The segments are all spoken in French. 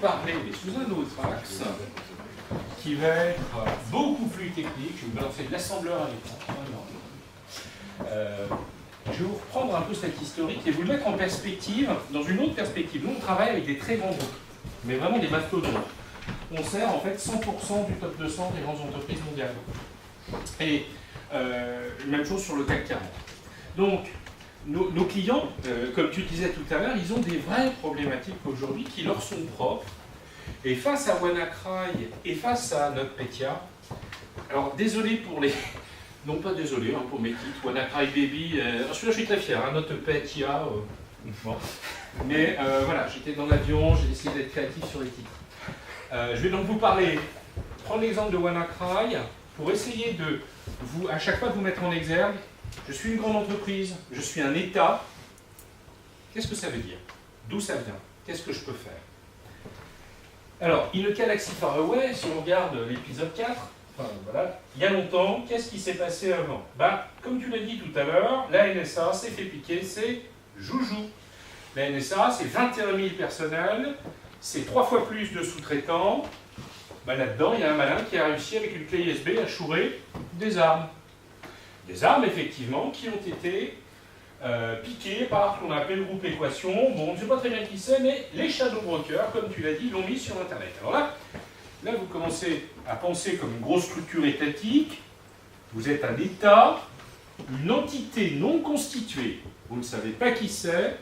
parler, mais sous un autre axe, qui va être beaucoup plus technique. Je vais vous balancer de l'assembleur à l'écran. Je vais vous reprendre un peu cette historique et vous le mettre en perspective, dans une autre perspective. Nous, on travaille avec des très grands groupes, mais vraiment des mastodontes. On sert en fait 100% du top 200 des grandes entreprises mondiales. Et même chose sur le CAC 40. Donc, nos clients, comme tu disais tout à l'heure, ils ont des vraies problématiques aujourd'hui qui leur sont propres. Et face à WannaCry et face à NotPetya, alors désolé pour les... Non pas désolé pour mes titres, WannaCry Baby, celui-là je suis très fier, NotPetya, bon. Mais voilà, j'étais dans l'avion, j'ai décidé d'être créatif sur les titres. Je vais donc vous parler, prendre l'exemple de WannaCry, pour essayer de vous, à chaque fois de vous mettre en exergue. Je suis une grande entreprise, je suis un État. Qu'est-ce que ça veut dire? D'où ça vient? Qu'est-ce que je peux faire? Alors, In a Galaxy Far Away, si on regarde l'épisode 4, enfin, voilà, il y a longtemps, qu'est-ce qui s'est passé avant? Comme tu l'as dit tout à l'heure, la NSA s'est fait piquer, c'est joujou. La NSA, c'est 21 000 personnels, c'est 3 fois plus de sous-traitants. Là-dedans, il y a un malin qui a réussi avec une clé USB à chourer des armes. Des armes, effectivement, qui ont été piquées par ce qu'on appelle le groupe Équation. Bon, on ne sait pas très bien qui c'est, mais les Shadow Brokers, comme tu l'as dit, l'ont mis sur Internet. Alors là, vous commencez à penser comme une grosse structure étatique. Vous êtes un État, une entité non constituée. Vous ne savez pas qui c'est,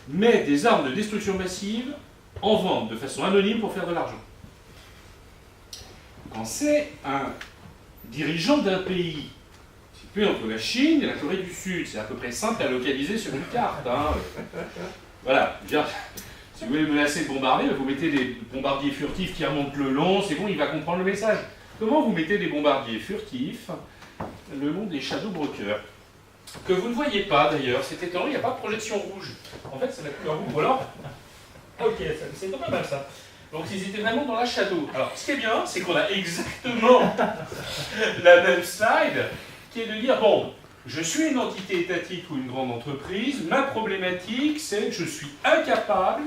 mais des armes de destruction massive en vente de façon anonyme pour faire de l'argent. Quand c'est un dirigeant d'un pays situé entre la Chine et la Corée du Sud, c'est à peu près simple à localiser sur une carte. Voilà. Si vous voulez menacer de bombarder, vous mettez des bombardiers furtifs qui remontent le long, c'est bon, il va comprendre le message. Comment vous mettez des bombardiers furtifs le long des Shadow Brokers? Que vous ne voyez pas d'ailleurs, c'est étonnant, il n'y a pas de projection rouge. En fait, c'est la couleur rouge. Alors, ok, c'est pas mal ça. Donc ils étaient vraiment dans la shadow. Alors ce qui est bien, c'est qu'on a exactement la même slide, qui est de dire, bon, je suis une entité étatique ou une grande entreprise, ma problématique c'est que je suis incapable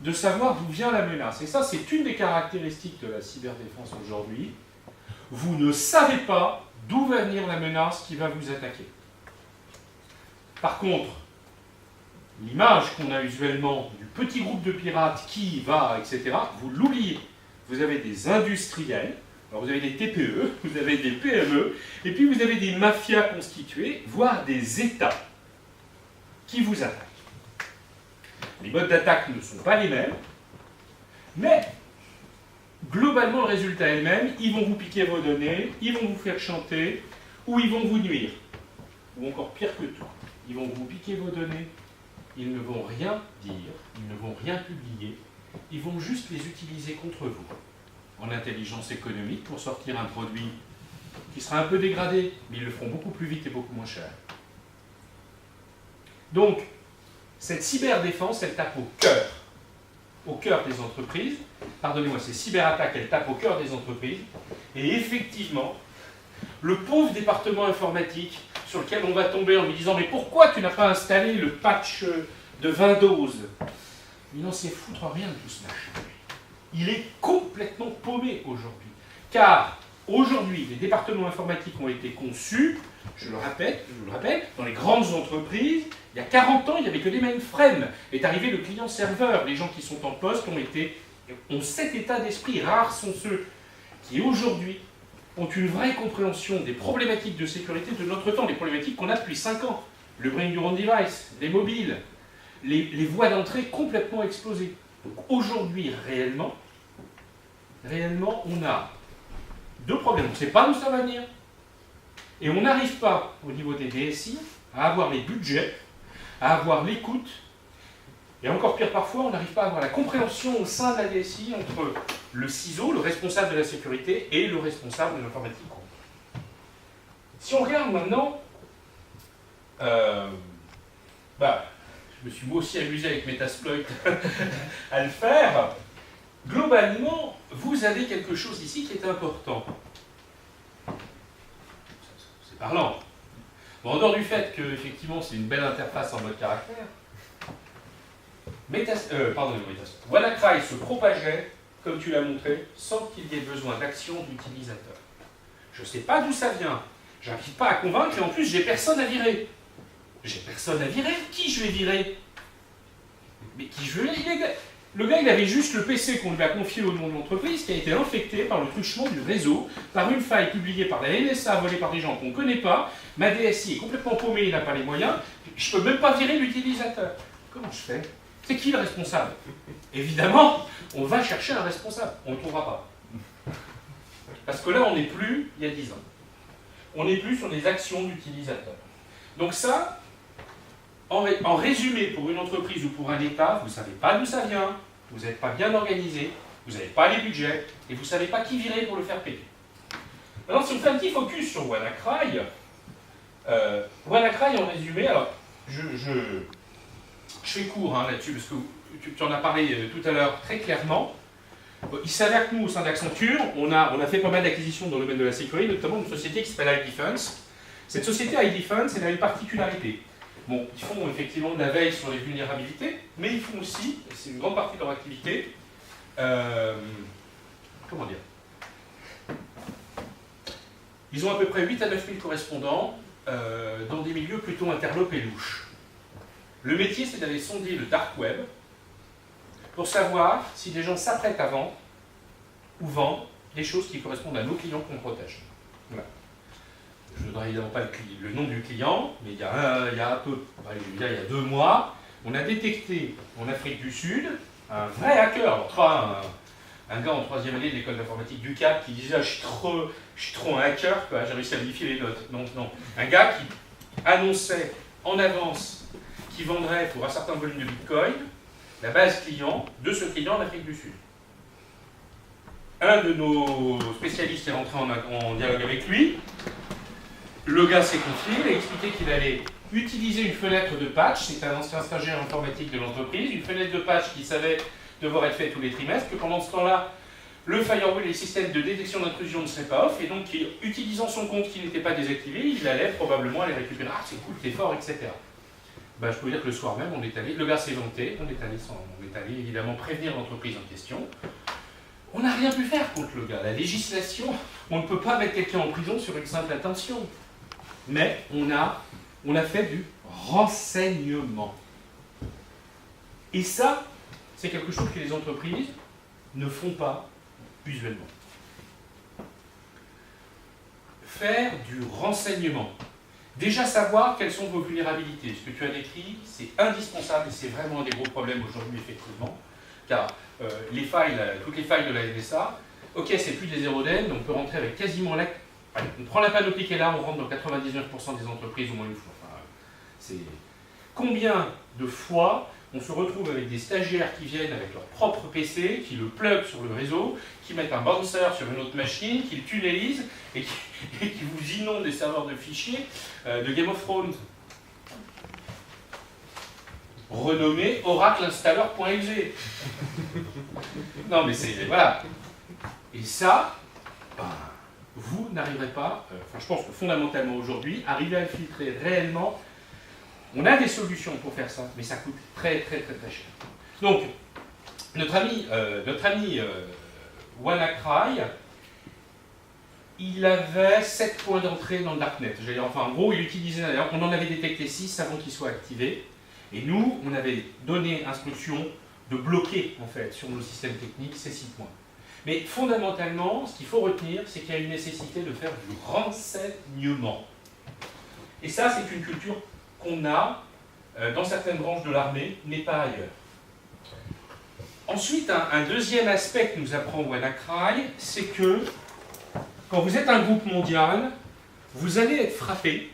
de savoir d'où vient la menace. Et ça, c'est une des caractéristiques de la cyberdéfense aujourd'hui. Vous ne savez pas d'où va venir la menace qui va vous attaquer. Par contre, l'image qu'on a usuellement du petit groupe de pirates qui va, etc., vous l'oubliez. Vous avez des industriels, alors vous avez des TPE, vous avez des PME, et puis vous avez des mafias constituées, voire des États qui vous attaquent. Les modes d'attaque ne sont pas les mêmes, mais globalement, le résultat est le même. Ils vont vous piquer vos données, ils vont vous faire chanter, ou ils vont vous nuire. Ou encore pire que tout, ils vont vous piquer vos données, ils ne vont rien dire, ils ne vont rien publier, ils vont juste les utiliser contre vous, en intelligence économique, pour sortir un produit qui sera un peu dégradé, mais ils le feront beaucoup plus vite et beaucoup moins cher. Donc, cette cyberdéfense, elle tape au cœur des entreprises. Pardonnez-moi, ces cyberattaques, elles tapent au cœur des entreprises. Et effectivement, le pauvre département informatique sur lequel on va tomber en lui disant « Mais pourquoi tu n'as pas installé le patch de Windows ?» Il n'en sait foutre rien de tout ce machin. Il est complètement paumé aujourd'hui. Car aujourd'hui, les départements informatiques ont été conçus, je le répète, dans les grandes entreprises. Il y a 40 ans, il n'y avait que des mainframes. Est arrivé le client-serveur. Les gens qui sont en poste ont cet état d'esprit. Rares sont ceux qui aujourd'hui ont une vraie compréhension des problématiques de sécurité de notre temps, des problématiques qu'on a depuis 5 ans. Le bring your own device, les mobiles, les voies d'entrée complètement explosées. Donc aujourd'hui, réellement, on a deux problèmes. On ne sait pas d'où ça va venir. Et on n'arrive pas, au niveau des DSI, à avoir les budgets, à avoir l'écoute. Et encore pire parfois, on n'arrive pas à avoir la compréhension au sein de la DSI entre le CISO, le responsable de la sécurité, et le responsable de l'informatique. Si on regarde maintenant, je me suis moi aussi amusé avec Metasploit à le faire. Globalement, vous avez quelque chose ici qui est important. C'est parlant. Bon, en dehors du fait que, effectivement, c'est une belle interface en mode caractère, WannaCry se propageait, comme tu l'as montré, sans qu'il y ait besoin d'action d'utilisateur. Je ne sais pas d'où ça vient. Je n'arrive pas à convaincre et en plus, j'ai personne à virer. J'ai personne à virer. Qui je vais virer? Mais qui je vais virer? Le gars, il avait juste le PC qu'on lui a confié au nom de l'entreprise qui a été infecté par le truchement du réseau, par une faille publiée par la NSA, volée par des gens qu'on ne connaît pas. Ma DSI est complètement paumée, il n'a pas les moyens. Je ne peux même pas virer l'utilisateur. Comment je fais? C'est qui le responsable? Évidemment, on va chercher un responsable. On ne le trouvera pas. Parce que là, on n'est plus il y a 10 ans. On n'est plus sur des actions d'utilisateurs. Donc ça, en résumé, pour une entreprise ou pour un État, vous ne savez pas d'où ça vient, vous n'êtes pas bien organisé, vous n'avez pas les budgets, et vous ne savez pas qui virer pour le faire payer. Maintenant, si on fait un petit focus sur WannaCry, WannaCry en résumé, alors, je fais court là-dessus, parce que tu en as parlé tout à l'heure très clairement. Il s'avère que nous, au sein d'Accenture, on a fait pas mal d'acquisitions dans le domaine de la sécurité, notamment une société qui s'appelle iDefense. Cette société iDefense, elle a une particularité. Bon, ils font effectivement de la veille sur les vulnérabilités, mais ils font aussi, et c'est une grande partie de leur activité, comment dire, ils ont à peu près 8 à 9 000 correspondants dans des milieux plutôt interlopes et louches. Le métier, c'est d'aller sonder le dark web pour savoir si des gens s'apprêtent à vendre ou vendent des choses qui correspondent à nos clients qu'on protège. Voilà. Je ne donnerai évidemment pas le nom du client, mais il y a 2 mois, on a détecté en Afrique du Sud un vrai hacker, alors pas un gars en 3e année de l'école d'informatique du Cap qui disait je suis trop un hacker, j'ai réussi à modifier les notes. Non, un gars qui annonçait en avance qu'il vendrait pour un certain volume de Bitcoin la base client de ce client en Afrique du Sud. Un de nos spécialistes est rentré en dialogue avec lui. Le gars s'est confié, il a expliqué qu'il allait utiliser une fenêtre de patch, c'est un ancien stagiaire informatique de l'entreprise, une fenêtre de patch qu'il savait devoir être faite tous les trimestres, que pendant ce temps-là, le firewall et les systèmes de détection d'intrusion ne seraient pas off, et donc utilisant son compte qui n'était pas désactivé, il allait probablement aller récupérer, ah c'est cool, t'es fort, etc. Ben, je peux vous dire que le soir même, on est allé, le gars s'est vanté, on est allé évidemment prévenir l'entreprise en question. On n'a rien pu faire contre le gars. La législation, on ne peut pas mettre quelqu'un en prison sur une simple intention. Mais on a fait du renseignement. Et ça, c'est quelque chose que les entreprises ne font pas usuellement. Faire du renseignement. Déjà savoir quelles sont vos vulnérabilités. Ce que tu as décrit, c'est indispensable et c'est vraiment un des gros problèmes aujourd'hui, effectivement. Car toutes les failles de la NSA, ok, c'est plus des zéro day, mais on peut rentrer avec quasiment la... Allez, on prend la panoplie qui est là, on rentre dans 99% des entreprises au moins une fois. Enfin, c'est... Combien de fois on se retrouve avec des stagiaires qui viennent avec leur propre PC, qui le plug sur le réseau, qui mettent un bouncer sur une autre machine, qui le tunnelisent et qui vous inondent des serveurs de fichiers de Game of Thrones. Renommé Oracle Installer.exe. Non mais c'est... Voilà. Et ça, vous n'arriverez pas, je pense que fondamentalement aujourd'hui, arriver à filtrer réellement, on a des solutions pour faire ça, mais ça coûte très très très très cher. Donc, notre ami WannaCry, il avait 7 points d'entrée dans le Darknet. Enfin, en gros, il utilisait, d'ailleurs, on en avait détecté 6 avant qu'il soit activé. Et nous, on avait donné instruction de bloquer, en fait, sur nos systèmes techniques, ces 6 points. Mais fondamentalement, ce qu'il faut retenir, c'est qu'il y a une nécessité de faire du renseignement. Et ça, c'est une culture qu'on a dans certaines branches de l'armée, mais pas ailleurs. Ensuite, un deuxième aspect que nous apprend WannaCry, c'est que quand vous êtes un groupe mondial, vous allez être frappé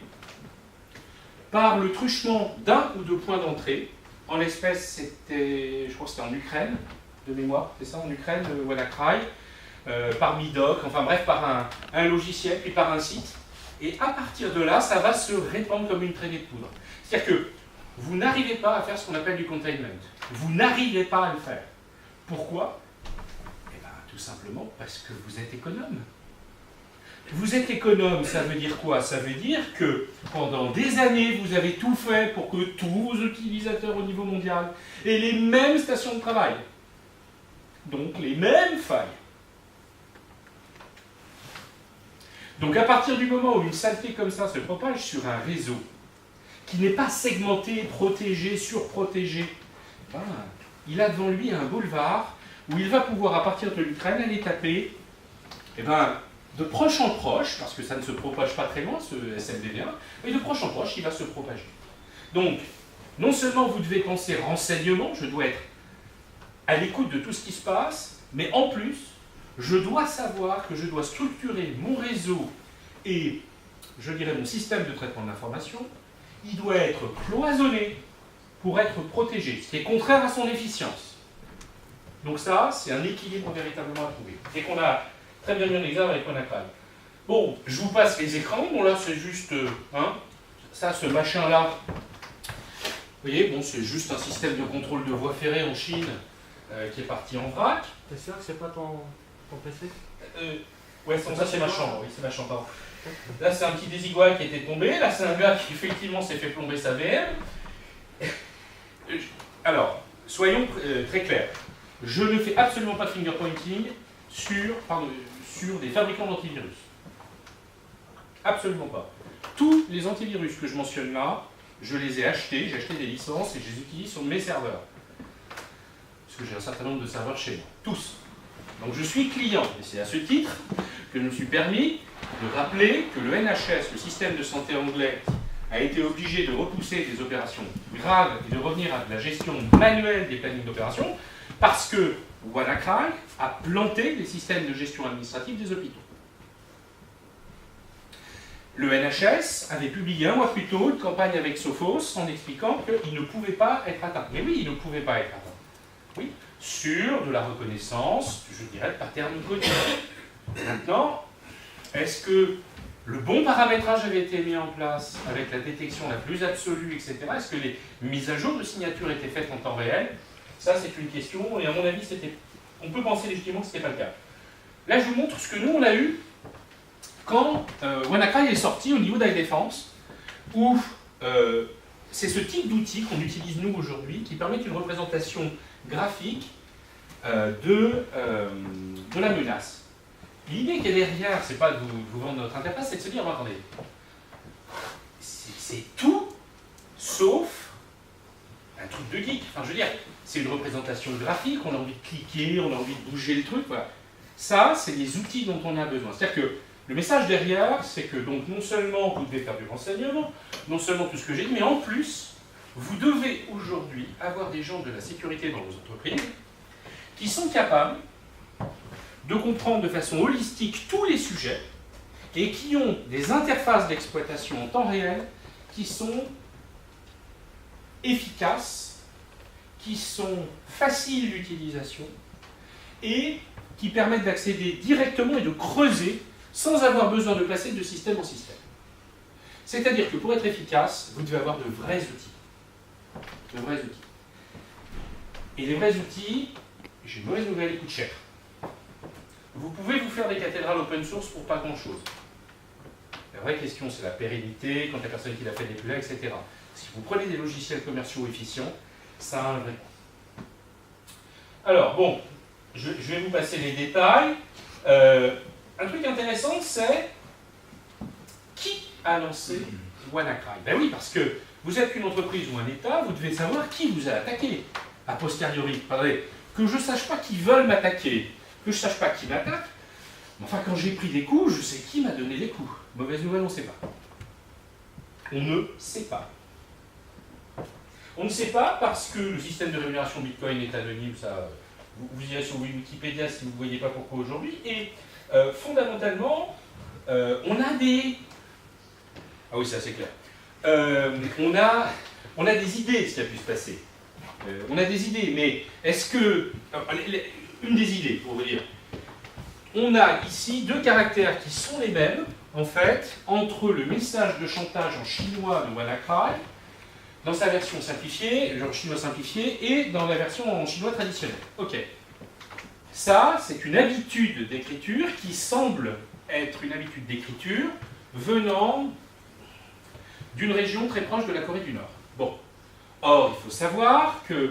par le truchement d'un ou deux points d'entrée. En l'espèce, je crois que c'était en Ukraine, de mémoire, c'est ça, en Ukraine, WannaCry, par Midoc, enfin bref, par un logiciel, puis par un site. Et à partir de là, ça va se répandre comme une traînée de poudre. C'est-à-dire que vous n'arrivez pas à faire ce qu'on appelle du containment. Vous n'arrivez pas à le faire. Pourquoi? Eh bien, tout simplement parce que vous êtes économe. Vous êtes économe, ça veut dire quoi? Ça veut dire que pendant des années, vous avez tout fait pour que tous vos utilisateurs au niveau mondial aient les mêmes stations de travail. Donc les mêmes failles. Donc à partir du moment où une saleté comme ça se propage sur un réseau qui n'est pas segmenté, protégé, surprotégé, ben, il a devant lui un boulevard où il va pouvoir, à partir de l'Ukraine, aller taper de proche en proche, parce que ça ne se propage pas très loin, ce SMDV1, mais de proche en proche, il va se propager. Donc, non seulement vous devez penser renseignement, je dois être à l'écoute de tout ce qui se passe, mais en plus, je dois savoir que je dois structurer mon réseau et, je dirais, mon système de traitement de l'information, il doit être cloisonné pour être protégé, ce qui est contraire à son efficience. Donc ça, c'est un équilibre véritablement à trouver. Et qu'on a très bien mis en exergue avec WannaCry. Bon, je vous passe les écrans. Bon, là, c'est juste, ça, ce machin-là. Vous voyez, bon, c'est juste un système de contrôle de voie ferrée en Chine qui est parti en vrac. T'es sûr que c'est pas ton PC? Ouais, ça, c'est ma chambre. Oui, c'est ma chambre, pardon. Là, c'est un petit désigual qui était tombé. Là, c'est un gars qui, effectivement, s'est fait plomber sa VM. Alors, soyons très clairs. Je ne fais absolument pas de fingerpointing sur des fabricants d'antivirus. Absolument pas. Tous les antivirus que je mentionne là, je les ai achetés, j'ai acheté des licences et je les utilise sur mes serveurs. Parce que j'ai un certain nombre de serveurs chez moi. Tous. Donc je suis client. Et c'est à ce titre que je me suis permis de rappeler que le NHS, le système de santé anglais, a été obligé de repousser des opérations graves et de revenir à de la gestion manuelle des plannings d'opérations parce que WannaCry a planté les systèmes de gestion administrative des hôpitaux. Le NHS avait publié un mois plus tôt une campagne avec Sophos en expliquant qu'il ne pouvait pas être atteint. Mais oui, il ne pouvait pas être atteint. Oui, sur de la reconnaissance, je dirais, de patterns codés. Maintenant, est-ce que le bon paramétrage avait été mis en place avec la détection la plus absolue, etc. Est-ce que les mises à jour de signature étaient faites en temps réel? Ça, c'est une question, et à mon avis, on peut penser légitimement que ce n'était pas le cas. Là, je vous montre ce que nous, on a eu quand WannaCry est sorti au niveau d'iDefense, où c'est ce type d'outil qu'on utilise nous aujourd'hui, qui permet une représentation graphique de la menace. L'idée qui est derrière, c'est pas de vous vendre notre interface, c'est de se dire, attendez, c'est tout sauf un truc de geek. Enfin, je veux dire, c'est une représentation graphique, on a envie de cliquer, on a envie de bouger le truc, voilà. Ça, c'est les outils dont on a besoin. C'est-à-dire que le message derrière, c'est que donc non seulement vous devez faire du renseignement, non seulement tout ce que j'ai dit, mais en plus, vous devez aujourd'hui avoir des gens de la sécurité dans vos entreprises qui sont capables de comprendre de façon holistique tous les sujets et qui ont des interfaces d'exploitation en temps réel qui sont efficaces, qui sont faciles d'utilisation et qui permettent d'accéder directement et de creuser sans avoir besoin de passer de système en système. C'est-à-dire que pour être efficace, vous devez avoir de vrais outils. De vrais outils. Et les vrais outils, j'ai une mauvaise nouvelle, ils coûtent cher. Vous pouvez vous faire des cathédrales open source pour pas grand-chose. La vraie question, c'est la pérennité, quand la personne qui l'a fait n'est plus là, etc. Si vous prenez des logiciels commerciaux efficients, ça a un vrai coût. Alors, bon, je vais vous passer les détails. Un truc intéressant, c'est qui a lancé WannaCry? Ben oui, parce que vous êtes une entreprise ou un État, vous devez savoir qui vous a attaqué, a posteriori. Pardonnez, que je ne sache pas qui veulent m'attaquer, que je ne sache pas qui m'attaque, mais enfin, quand j'ai pris des coups, je sais qui m'a donné les coups. Mauvaise nouvelle, on ne sait pas. On ne sait pas. On ne sait pas parce que le système de rémunération Bitcoin est anonyme, ça, vous irez sur Wikipédia si vous ne voyez pas pourquoi aujourd'hui, et fondamentalement, on a des... Ah oui, c'est assez clair. On a des idées de ce qui a pu se passer. On a des idées, mais est-ce que... Une des idées, pour vous dire. On a ici deux caractères qui sont les mêmes, en fait, entre le message de chantage en chinois de WannaCry, dans sa version simplifiée, genre chinois simplifié, et dans la version en chinois traditionnel. Ok. Ça, c'est une habitude d'écriture qui semble être une habitude d'écriture venant d'une région très proche de la Corée du Nord. Bon. Or, il faut savoir que,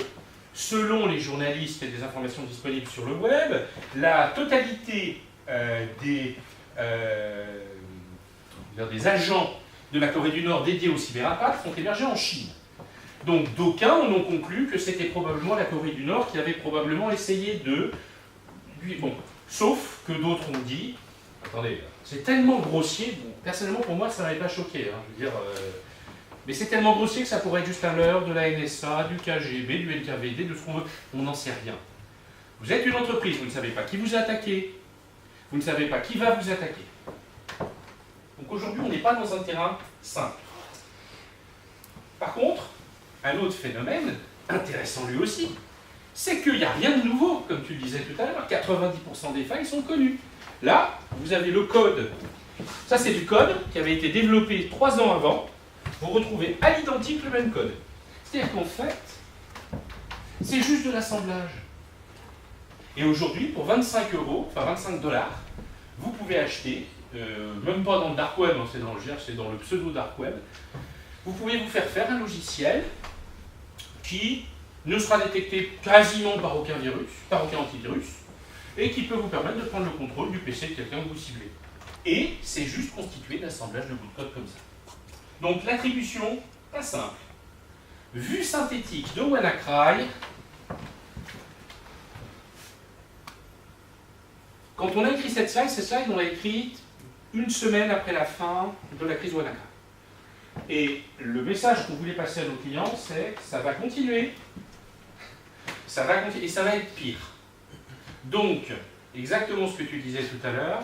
selon les journalistes et des informations disponibles sur le web, la totalité des agents de la Corée du Nord dédiés aux cyberattaques sont hébergés en Chine. Donc d'aucuns en ont conclu que c'était probablement la Corée du Nord qui avait probablement essayé de... Bon, sauf que d'autres ont dit... Attendez, c'est tellement grossier, bon, personnellement pour moi ça ne m'avait pas choqué, hein, je veux dire, mais c'est tellement grossier que ça pourrait être juste à l'heure de la NSA, du KGB, du NKVD, de ce qu'on veut, on n'en sait rien. Vous êtes une entreprise, vous ne savez pas qui vous a attaqué, vous ne savez pas qui va vous attaquer. Donc aujourd'hui on n'est pas dans un terrain simple. Par contre, un autre phénomène, intéressant lui aussi, c'est qu'il n'y a rien de nouveau, comme tu le disais tout à l'heure, 90% des failles sont connues. Là, vous avez le code. Ça, c'est du code qui avait été développé 3 ans avant. Vous retrouvez à l'identique le même code. C'est-à-dire qu'en fait, c'est juste de l'assemblage. Et aujourd'hui, pour 25 €, enfin 25 $, vous pouvez acheter, même pas dans le dark web, c'est dans le GR, c'est dans le pseudo dark web, vous pouvez vous faire un logiciel qui ne sera détecté quasiment par aucun virus, par aucun antivirus, et qui peut vous permettre de prendre le contrôle du PC de quelqu'un que vous ciblez. Et c'est juste constitué d'assemblage de bouts de code comme ça. Donc l'attribution, pas simple. Vue synthétique de WannaCry, quand on a écrit cette slide, on l'a écrite une semaine après la fin de la crise WannaCry. Et le message qu'on voulait passer à nos clients, c'est que ça va continuer. Ça va continuer, et ça va être pire. Donc, exactement ce que tu disais tout à l'heure,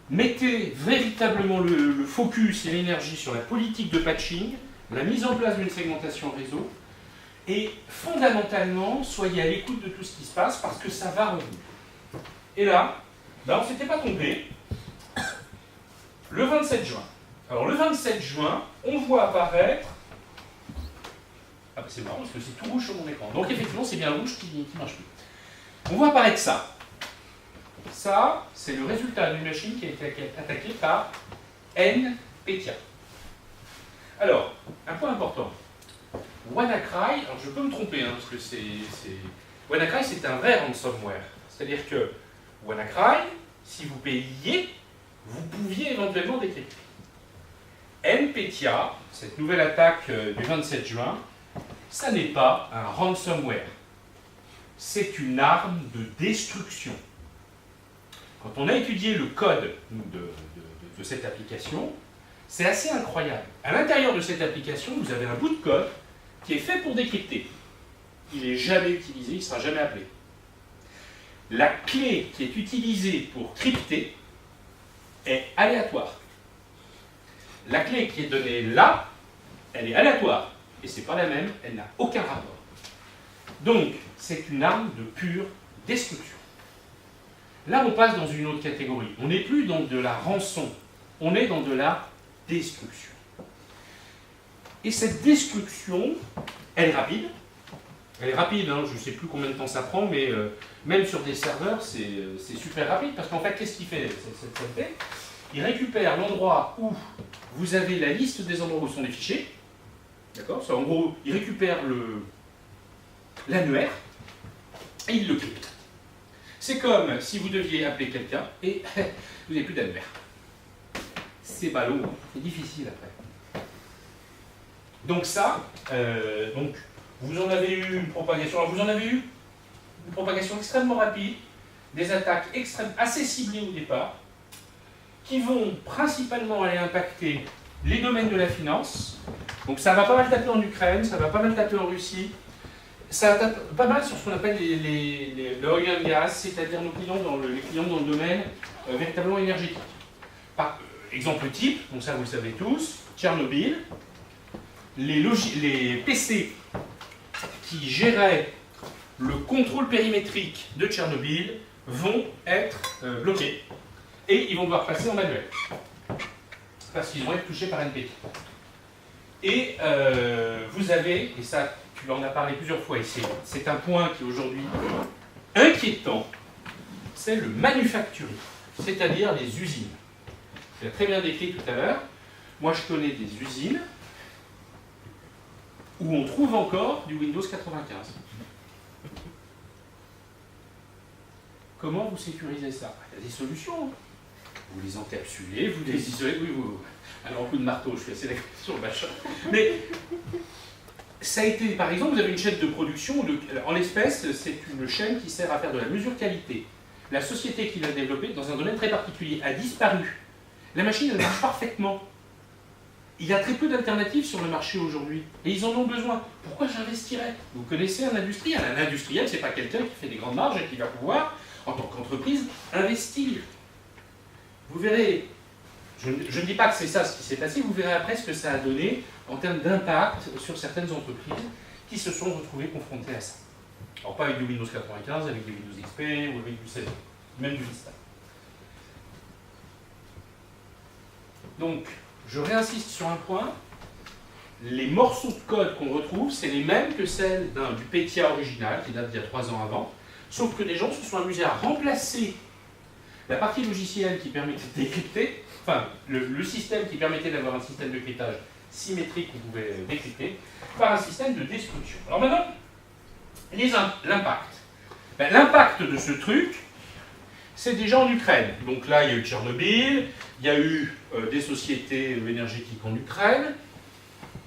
mettez véritablement le focus et l'énergie sur la politique de patching, la mise en place d'une segmentation réseau, et fondamentalement, soyez à l'écoute de tout ce qui se passe parce que ça va revenir. Et là, on ne s'était pas trompé, le 27 juin. Alors le 27 juin, on voit apparaître... Ah bah c'est marrant parce que c'est tout rouge sur mon écran. Donc effectivement, c'est bien rouge qui marche plus. On voit apparaître ça. Ça, c'est le résultat d'une machine qui a été attaquée par NPETIA. Alors, un point important. WannaCry, alors je peux me tromper, hein, parce que WannaCry, c'est un vrai ransomware. C'est-à-dire que WannaCry, si vous payiez, vous pouviez éventuellement décrypter. NPETIA, cette nouvelle attaque du 27 juin, ça n'est pas un ransomware. C'est une arme de destruction. Quand on a étudié le code de cette application, c'est assez incroyable. À l'intérieur de cette application, vous avez un bout de code qui est fait pour décrypter. Il n'est jamais utilisé, il ne sera jamais appelé. La clé qui est utilisée pour crypter est aléatoire. La clé qui est donnée là, elle est aléatoire. Et ce n'est pas la même, elle n'a aucun rapport. Donc, c'est une arme de pure destruction. Là, on passe dans une autre catégorie. On n'est plus dans de la rançon, on est dans de la destruction. Et cette destruction, elle est rapide. Elle est rapide, hein, je ne sais plus combien de temps ça prend, mais même sur des serveurs, c'est super rapide, parce qu'en fait, qu'est-ce qu'il fait cette fait il récupère l'endroit où vous avez la liste des endroits où sont les fichiers. D'accord ? En gros, il récupère l'annuaire et il le crypte. C'est comme si vous deviez appeler quelqu'un et vous n'avez plus d'annuaire. C'est ballot, c'est difficile après. Donc ça, vous en avez eu une propagation. Alors vous en avez eu une propagation extrêmement rapide, des attaques assez ciblées au départ, qui vont principalement aller impacter les domaines de la finance. Donc ça va pas mal taper en Ukraine, ça va pas mal taper en Russie, ça tape pas mal sur ce qu'on appelle le oil and gas, c'est-à-dire nos clients les clients dans le domaine véritablement énergétique. Par exemple type, donc ça vous le savez tous, Tchernobyl, les PC qui géraient le contrôle périmétrique de Tchernobyl vont être bloqués et ils vont devoir passer en manuel parce qu'ils vont être touchés par NPT. Et vous avez, et ça tu en as parlé plusieurs fois ici, c'est un point qui est aujourd'hui inquiétant, c'est le manufacturing. c'est-à-dire les usines. C'est très bien décrit tout à l'heure. Moi, je connais des usines où on trouve encore du Windows 95. Comment vous sécurisez ça? Il y a des solutions. Vous les encapsulez, vous les isolez. Oui, vous. Alors, un coup de marteau, je suis assez d'accord sur le machin. Mais ça a été, par exemple, vous avez une chaîne de production. En l'espèce, c'est une chaîne qui sert à faire de la mesure qualité. La société qui l'a développée, dans un domaine très particulier, a disparu. La machine, elle marche parfaitement. Il y a très peu d'alternatives sur le marché aujourd'hui. Et ils en ont besoin. Pourquoi j'investirais? Vous connaissez un industriel. Un industriel, ce n'est pas quelqu'un qui fait des grandes marges et qui va pouvoir, en tant qu'entreprise, investir. Vous verrez, je ne dis pas que c'est ça ce qui s'est passé, vous verrez après ce que ça a donné en termes d'impact sur certaines entreprises qui se sont retrouvées confrontées à ça. Alors pas avec du Windows 95, avec du Windows XP ou avec du 7, même du Vista. Donc, je réinsiste sur un point, les morceaux de code qu'on retrouve, c'est les mêmes que celles du Petya original, qui date d'il y a 3 ans avant, sauf que des gens se sont amusés à remplacer la partie logicielle qui permettait de décrypter, enfin, le système qui permettait d'avoir un système de cryptage symétrique qu'on pouvait décrypter, par un système de destruction. Alors maintenant, l'impact. Ben, l'impact de ce truc, c'est déjà en Ukraine. Donc là, il y a eu Tchernobyl, il y a eu des sociétés énergétiques en Ukraine.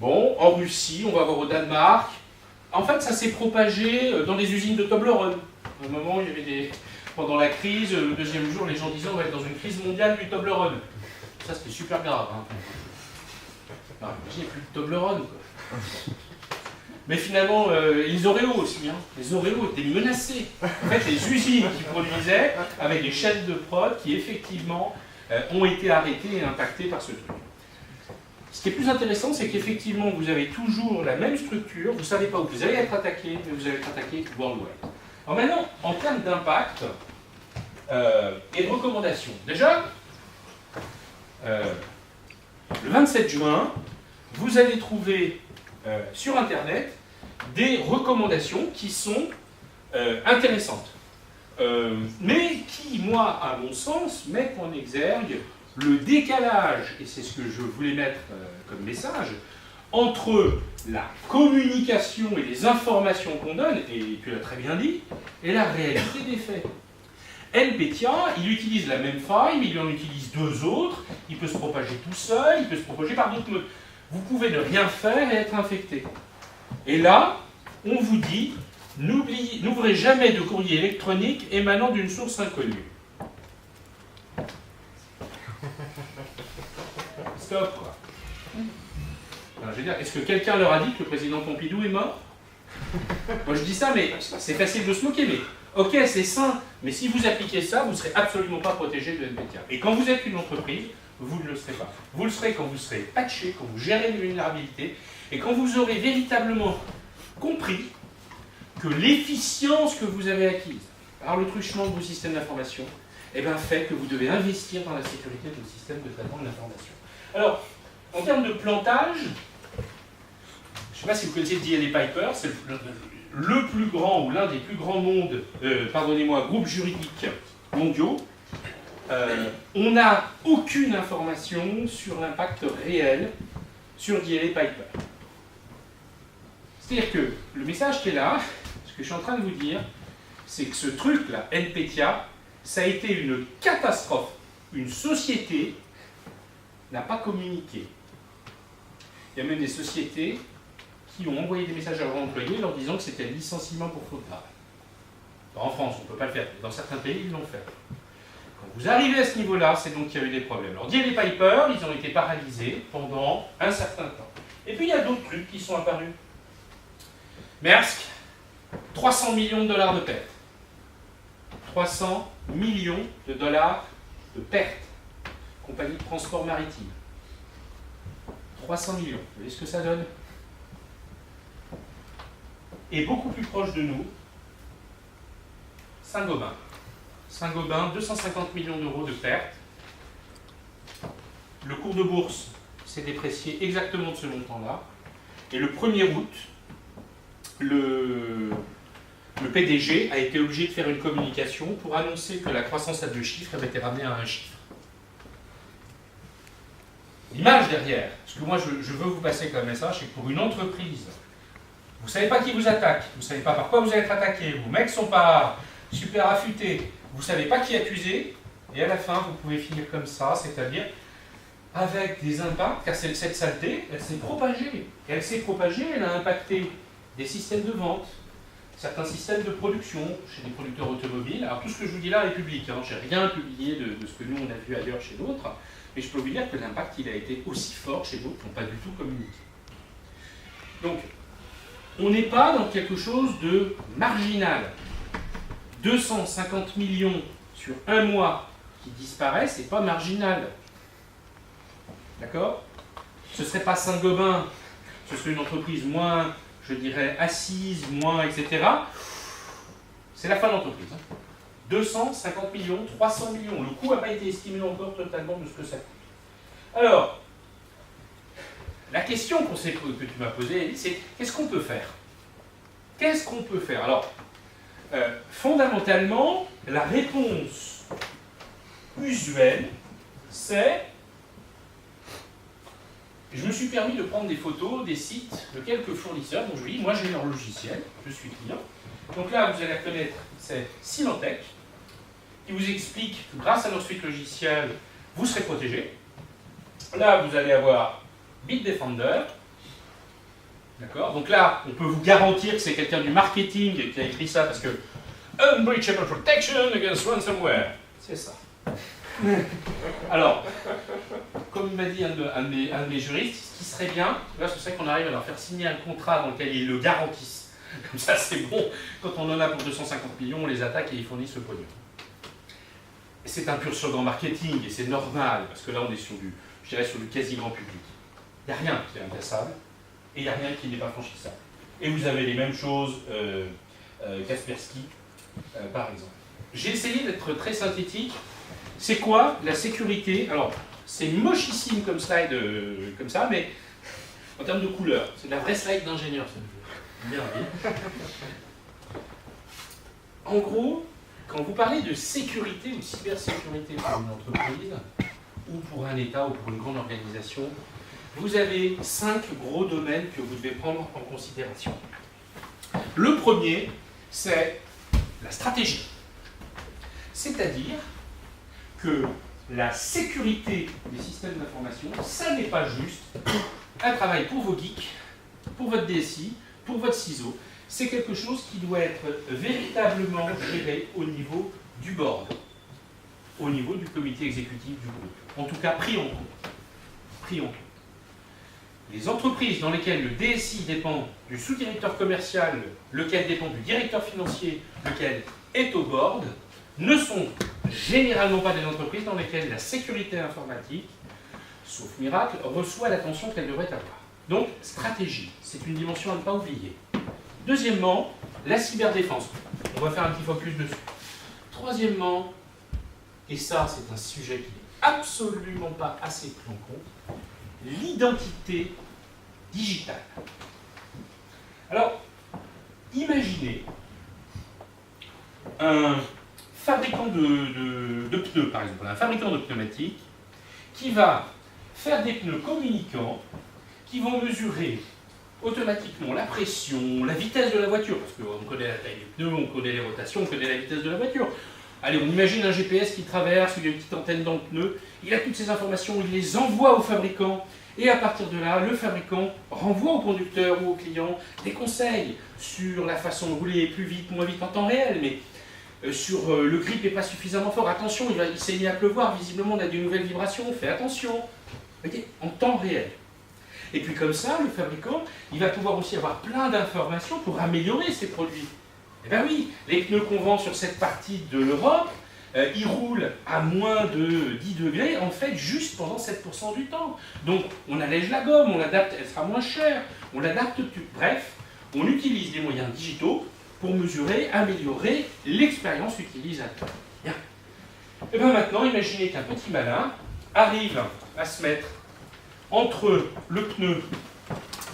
Bon, en Russie, on va voir au Danemark. En fait, ça s'est propagé dans les usines de Toblerone. À un moment, il y avait des... Pendant la crise, le deuxième jour, les gens disaient on va être dans une crise mondiale du Toblerone. Ça, c'était super grave. Hein. Non, il n'y a plus de Toblerone, quoi. Mais finalement, les Oreos aussi. Hein. Les Oreos étaient menacés. En fait, les usines qui produisaient, avec des chaînes de prod qui, effectivement, ont été arrêtées et impactées par ce truc. Ce qui est plus intéressant, c'est qu'effectivement, vous avez toujours la même structure. Vous ne savez pas où vous allez être attaqué, mais vous allez être attaqué worldwide. Alors maintenant, en termes d'impact et de recommandations. Déjà, le 27 juin, vous allez trouver sur Internet des recommandations qui sont intéressantes. Mais qui, moi, à mon sens, mettent en exergue le décalage, et c'est ce que je voulais mettre comme message, entre la communication et les informations qu'on donne, et tu l'as très bien dit, et la réalité des faits. NPTIA, il utilise la même faille, mais il en utilise 2 autres, il peut se propager tout seul, il peut se propager par d'autres modes. Vous pouvez ne rien faire et être infecté. Et là, on vous dit, n'ouvrez jamais de courrier électronique émanant d'une source inconnue. Stop, quoi. Alors, je veux dire, est-ce que quelqu'un leur a dit que le président Pompidou est mort? Moi je dis ça, mais c'est facile de se moquer, mais ok, c'est sain, mais si vous appliquez ça, vous ne serez absolument pas protégé de NPTIA. Et quand vous êtes une entreprise, vous ne le serez pas. Vous le serez quand vous serez patché, quand vous gérez les vulnérabilités, et quand vous aurez véritablement compris que l'efficience que vous avez acquise par le truchement de vos systèmes d'information, eh ben, fait que vous devez investir dans la sécurité de vos systèmes de traitement de l'information. Alors, en termes de plantage, je ne sais pas si vous connaissez D&A Piper, c'est le plus grand ou l'un des plus grands groupes juridiques mondiaux. On n'a aucune information sur l'impact réel sur D&A Piper. C'est-à-dire que le message qui est là, ce que je suis en train de vous dire, c'est que ce truc-là, NPTIA, ça a été une catastrophe. Une société n'a pas communiqué. Il y a même des sociétés qui ont envoyé des messages à leurs employés leur disant que c'était un licenciement pour faute grave. En France, on ne peut pas le faire. Dans certains pays, ils l'ont fait. Quand vous arrivez à ce niveau-là, c'est donc qu'il y a eu des problèmes. Alors, D&A Piper, ils ont été paralysés pendant un certain temps. Et puis, il y a d'autres trucs qui sont apparus. Maersk, 300 millions de dollars de pertes. 300 millions de dollars de pertes. Compagnie de transport maritime. 300 millions. Vous voyez ce que ça donne? Et beaucoup plus proche de nous, Saint-Gobain. Saint-Gobain, 250 millions d'euros de pertes. Le cours de bourse s'est déprécié exactement de ce montant-là. Et le 1er août, le PDG a été obligé de faire une communication pour annoncer que la croissance à 2 chiffres avait été ramenée à 1 chiffre. L'image derrière, ce que moi je veux vous passer comme message, c'est que pour une entreprise, vous ne savez pas qui vous attaque, vous ne savez pas par quoi vous allez être attaqué, vos mecs ne sont pas super affûtés, vous ne savez pas qui accuser, et à la fin vous pouvez finir comme ça, c'est-à-dire avec des impacts, car cette saleté, elle s'est propagée. Et elle s'est propagée, elle a impacté des systèmes de vente, certains systèmes de production chez des producteurs automobiles. Alors tout ce que je vous dis là est public, hein. Je n'ai rien publié de ce que nous on a vu ailleurs chez d'autres, mais je peux vous dire que l'impact il a été aussi fort chez d'autres qui n'ont pas du tout communiqué. Donc, on n'est pas dans quelque chose de marginal. 250 millions sur un mois qui disparaissent, c'est pas marginal. D'accord? Ce ne serait pas Saint-Gobain, ce serait une entreprise moins, je dirais, assise, moins, etc. C'est la fin de l'entreprise. 250 millions, 300 millions. Le coût n'a pas été estimé encore totalement de ce que ça coûte. Alors, la question que tu m'as posée, c'est qu'est-ce qu'on peut faire? Qu'est-ce qu'on peut faire? Alors, fondamentalement, la réponse usuelle, c'est... Je me suis permis de prendre des photos des sites de quelques fournisseurs. Donc je dis, moi j'ai leur logiciel, je suis client. Donc là, vous allez reconnaître, c'est Symantec, qui vous explique que grâce à leur suite logicielle, vous serez protégé. Là, vous allez avoir Bitdefender. D'accord? Donc là, on peut vous garantir que c'est quelqu'un du marketing qui a écrit ça parce que Unbreachable Protection Against Ransomware. C'est ça. Alors, comme m'a dit un de mes juristes, ce qui serait bien, là, ce serait qu'on arrive à leur faire signer un contrat dans lequel ils le garantissent. Comme ça, c'est bon. Quand on en a pour 250 millions, on les attaque et ils fournissent le pognon. C'est un pur slogan marketing et c'est normal, parce que là, on est sur du, je dirais, sur du quasi grand public. Il n'y a rien qui est incassable et il n'y a rien qui n'est pas franchissable. Et vous avez les mêmes choses, Kaspersky, par exemple. J'ai essayé d'être très synthétique. C'est quoi la sécurité? Alors, c'est mochissime comme slide, comme ça, mais en termes de couleur, c'est de la vraie slide d'ingénieur, ça me fait bien envie. En gros, quand vous parlez de sécurité ou de cybersécurité pour une entreprise, ou pour un État, ou pour une grande organisation, vous avez 5 gros domaines que vous devez prendre en considération. Le premier, c'est la stratégie. C'est-à-dire que la sécurité des systèmes d'information, ça n'est pas juste un travail pour vos geeks, pour votre DSI, pour votre CISO. C'est quelque chose qui doit être véritablement géré au niveau du board, au niveau du comité exécutif du groupe. En tout cas, pris en compte. Pris en compte. Les entreprises dans lesquelles le DSI dépend du sous-directeur commercial, lequel dépend du directeur financier, lequel est au board, ne sont généralement pas des entreprises dans lesquelles la sécurité informatique, sauf miracle, reçoit l'attention qu'elle devrait avoir. Donc, stratégie, c'est une dimension à ne pas oublier. Deuxièmement, la cyberdéfense. On va faire un petit focus dessus. Troisièmement, et ça c'est un sujet qui n'est absolument pas assez pris en compte, l'identité digitale. Alors, imaginez un fabricant de pneus, par exemple, un fabricant de pneumatiques, qui va faire des pneus communicants qui vont mesurer automatiquement la pression, la vitesse de la voiture, parce qu'on connaît la taille des pneus, on connaît les rotations, on connaît la vitesse de la voiture. Allez, on imagine un GPS qui traverse, où il y a une petite antenne dans le pneu, il a toutes ces informations, il les envoie au fabricant, et à partir de là, le fabricant renvoie au conducteur ou au client des conseils sur la façon de rouler plus vite, moins vite en temps réel, mais sur le grip n'est pas suffisamment fort, attention, il s'est mis à pleuvoir, visiblement on a des nouvelles vibrations, fais attention, voyez, en temps réel. Et puis comme ça, le fabricant, il va pouvoir aussi avoir plein d'informations pour améliorer ses produits. Eh bien oui, les pneus qu'on vend sur cette partie de l'Europe, ils roulent à moins de 10 degrés, en fait, juste pendant 7% du temps. Donc, on allège la gomme, on l'adapte, elle sera moins chère, on l'adapte, bref, on utilise des moyens digitaux pour mesurer, améliorer l'expérience utilisateur. Bien. Et bien maintenant, imaginez qu'un petit malin arrive à se mettre entre le pneu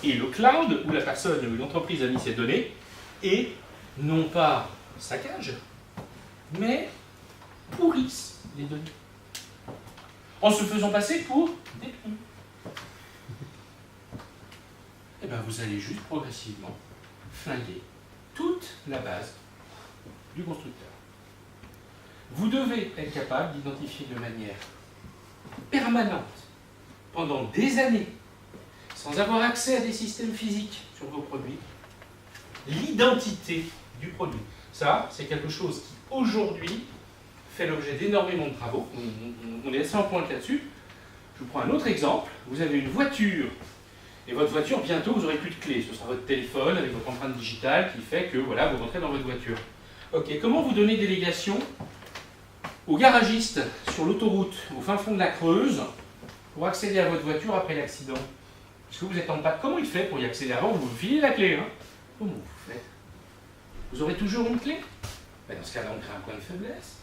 et le cloud, où la personne ou l'entreprise a mis ses données, et non pas saccagent, mais pourrissent les données. En se faisant passer pour des pneus. Et bien vous allez juste progressivement flinguer toute la base du constructeur. Vous devez être capable d'identifier de manière permanente, pendant des années, sans avoir accès à des systèmes physiques sur vos produits, l'identité du produit. Ça, c'est quelque chose qui, aujourd'hui, fait l'objet d'énormément de travaux. On est assez en pointe là-dessus. Je vous prends un autre exemple. Vous avez une voiture, et votre voiture, bientôt, vous n'aurez plus de clé. Ce sera votre téléphone avec votre empreinte digitale qui fait que, voilà, vous rentrez dans votre voiture. Ok, comment vous donnez délégation aux garagistes sur l'autoroute, au fin fond de la Creuse, pour accéder à votre voiture après l'accident? Parce que vous êtes en panne. Comment il fait pour y accéder avant? Vous filez la clé, hein? Comment vous faites? Vous aurez toujours une clé? Ben dans ce cas-là, on crée un point de faiblesse.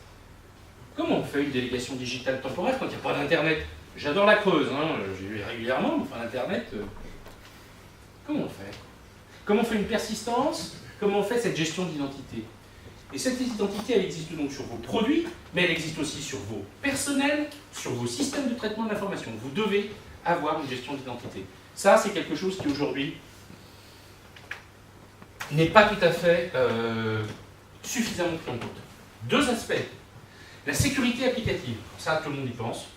Comment on fait une délégation digitale temporaire quand il n'y a pas d'Internet? J'adore la Creuse, hein, j'y vais régulièrement, mais enfin l'Internet, comment on fait? Comment on fait une persistance? Comment on fait cette gestion d'identité? Et cette identité, elle existe donc sur vos produits, mais elle existe aussi sur vos personnels, sur vos systèmes de traitement de l'information. Vous devez avoir une gestion d'identité. Ça, c'est quelque chose qui aujourd'hui n'est pas tout à fait suffisamment pris en compte. Deux aspects. La sécurité applicative, ça tout le monde y pense,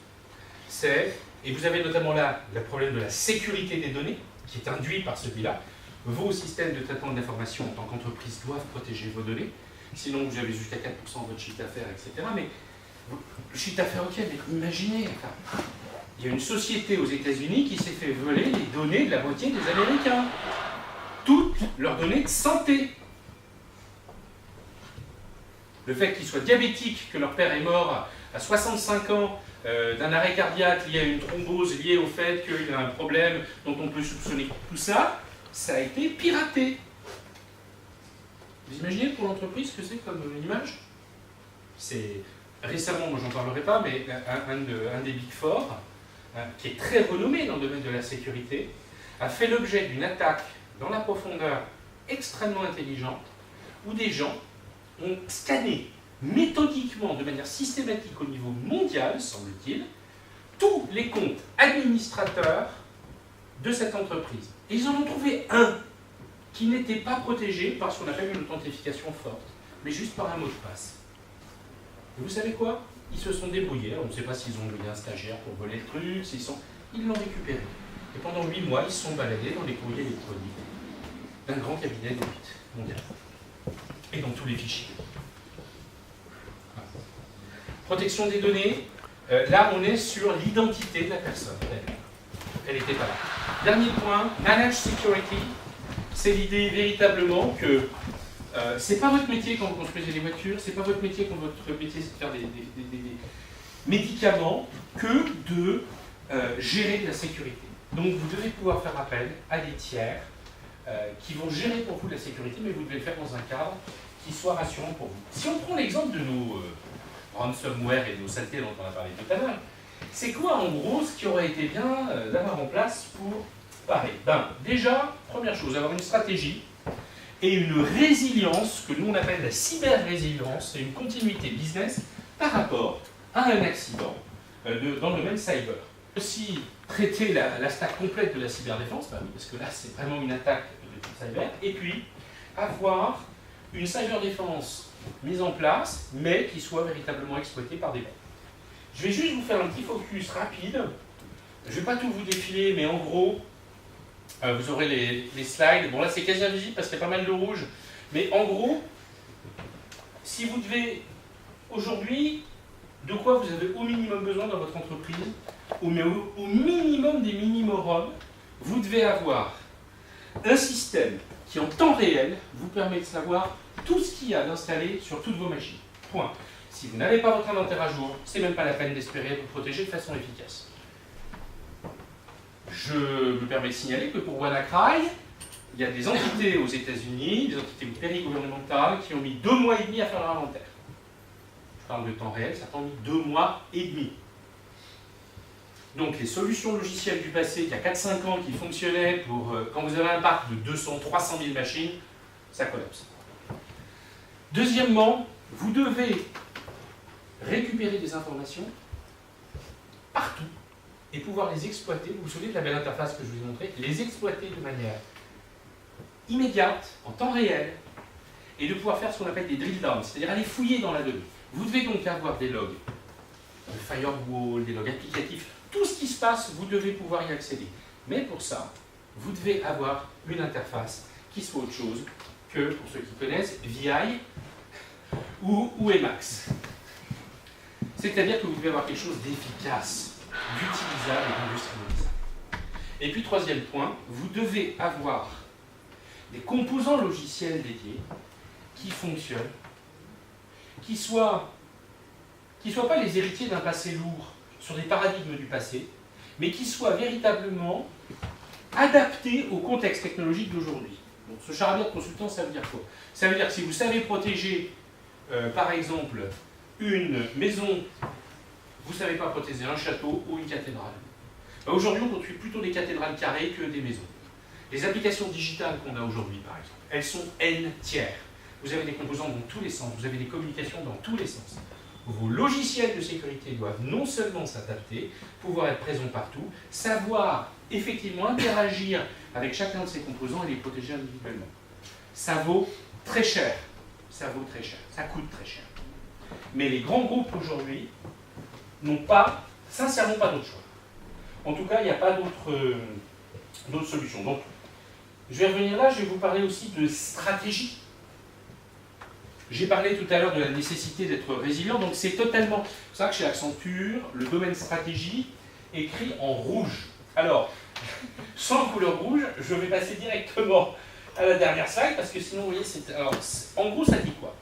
c'est, et vous avez notamment là le problème de la sécurité des données, qui est induit par celui-là. Vos systèmes de traitement de l'information en tant qu'entreprise doivent protéger vos données, sinon vous avez jusqu'à 4% de votre chiffre d'affaires, etc. Mais le chiffre d'affaires, ok, mais imaginez, enfin, il y a une société aux États-Unis qui s'est fait voler les données de la moitié des Américains. Toutes leurs données de santé. Le fait qu'ils soient diabétiques, que leur père est mort à 65 ans d'un arrêt cardiaque lié à une thrombose liée au fait qu'il a un problème dont on peut soupçonner tout ça, ça a été piraté. Vous imaginez pour l'entreprise ce que c'est comme image? C'est récemment, moi j'en parlerai pas, mais un des Big Four, qui est très renommé dans le domaine de la sécurité, a fait l'objet d'une attaque dans la profondeur extrêmement intelligente, où des gens ont scanné méthodiquement, de manière systématique au niveau mondial, semble-t-il, tous les comptes administrateurs de cette entreprise. Et ils en ont trouvé un qui n'était pas protégé par ce qu'on appelle une authentification forte, mais juste par un mot de passe. Et vous savez quoi? Ils se sont débrouillés, on ne sait pas s'ils ont eu un stagiaire pour voler le truc, ils l'ont récupéré. Et pendant 8 mois, ils se sont baladés dans les courriers électroniques d'un grand cabinet d'audit mondial. Et dans tous les fichiers. Voilà. Protection des données, là on est sur l'identité de la personne. Elle n'était pas là. Dernier point, Managed Security, c'est l'idée véritablement que c'est pas votre métier quand vous construisez des voitures, c'est pas votre métier quand votre métier c'est de faire des médicaments, que de gérer de la sécurité. Donc vous devez pouvoir faire appel à des tiers qui vont gérer pour vous de la sécurité, mais vous devez le faire dans un cadre qui soit rassurant pour vous. Si on prend l'exemple de nos ransomware et de nos saletés dont on a parlé tout à l'heure, c'est quoi en gros ce qui aurait été bien d'avoir en place pour parer? Déjà, première chose, avoir une stratégie et une résilience, que nous on appelle la cyber-résilience, c'est une continuité business par rapport à un accident dans le domaine cyber. Aussi traiter la stack complète de la cyberdéfense, parce que là c'est vraiment une attaque de type cyber, et puis avoir une cyberdéfense mise en place, mais qui soit véritablement exploitée par des banques. Je vais juste vous faire un petit focus rapide. Je ne vais pas tout vous défiler, mais en gros, vous aurez les slides. Bon là c'est quasi invisible parce qu'il y a pas mal de rouge, mais en gros, si vous devez aujourd'hui, de quoi vous avez au minimum besoin dans votre entreprise, au minimum des minimums, vous devez avoir un système qui en temps réel vous permet de savoir tout ce qu'il y a d'installé sur toutes vos machines. Point. Si vous n'avez pas votre inventaire à jour, c'est même pas la peine d'espérer vous protéger de façon efficace. Je me permets de signaler que pour WannaCry, il y a des entités aux États-Unis, des entités périgouvernementales qui ont mis 2 mois et demi à faire leur inventaire. Je parle de temps réel, ça a mis 2 mois et demi. Donc les solutions logicielles du passé, il y a 4-5 ans, qui fonctionnaient pour quand vous avez un parc de 200-300 000 machines, ça collapse. Deuxièmement, vous devez récupérer des informations partout et pouvoir les exploiter. Vous vous souvenez de la belle interface que je vous ai montrée? Les exploiter de manière immédiate, en temps réel, et de pouvoir faire ce qu'on appelle des drill downs, c'est-à-dire aller fouiller dans la donnée. Vous devez donc avoir des logs de firewall, des logs applicatifs, tout ce qui se passe, vous devez pouvoir y accéder. Mais pour ça, vous devez avoir une interface qui soit autre chose que, pour ceux qui connaissent, VI ou Emacs. C'est-à-dire que vous devez avoir quelque chose d'efficace, d'utilisable et d'industrialisable. Et puis, troisième point, vous devez avoir des composants logiciels dédiés qui fonctionnent, qui soient pas les héritiers d'un passé lourd sur des paradigmes du passé, mais qui soient véritablement adaptés au contexte technologique d'aujourd'hui. Donc, ce charabia de consultant, ça veut dire quoi? Ça veut dire que si vous savez protéger, par exemple, une maison, vous ne savez pas protéger un château ou une cathédrale. Aujourd'hui, on construit plutôt des cathédrales carrées que des maisons. Les applications digitales qu'on a aujourd'hui, par exemple, elles sont N-tiers. Vous avez des composants dans tous les sens, vous avez des communications dans tous les sens. Vos logiciels de sécurité doivent non seulement s'adapter, pouvoir être présents partout, savoir effectivement interagir avec chacun de ces composants et les protéger individuellement. Ça vaut très cher. Ça vaut très cher. Ça coûte très cher. Mais les grands groupes aujourd'hui n'ont pas, sincèrement, pas d'autre choix. En tout cas, il n'y a pas d'autres solutions. Donc, je vais revenir là, je vais vous parler aussi de stratégie. J'ai parlé tout à l'heure de la nécessité d'être résilient, donc c'est totalement... C'est pour ça que chez Accenture, le domaine stratégie est écrit en rouge. Alors, sans couleur rouge, je vais passer directement à la dernière slide, parce que sinon, vous voyez, c'est... Alors, en gros, ça dit quoi?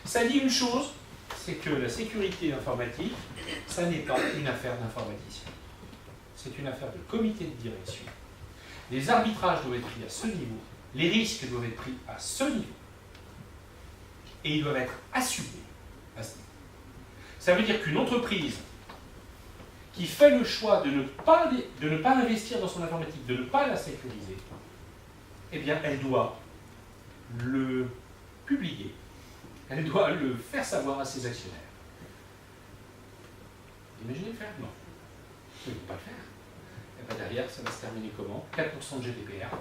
Ça dit une chose, c'est que la sécurité informatique, ça n'est pas une affaire d'informaticien. C'est une affaire de comité de direction. Les arbitrages doivent être pris à ce niveau, les risques doivent être pris à ce niveau, et ils doivent être assumés à ce niveau. Ça veut dire qu'une entreprise qui fait le choix de ne pas investir dans son informatique, de ne pas la sécuriser, eh bien, elle doit le publier, elle doit le faire savoir à ses actionnaires. Imaginez le faire? Non. Vous ne pouvez pas le faire. Et bien derrière, ça va se terminer comment? 4% de GDPR.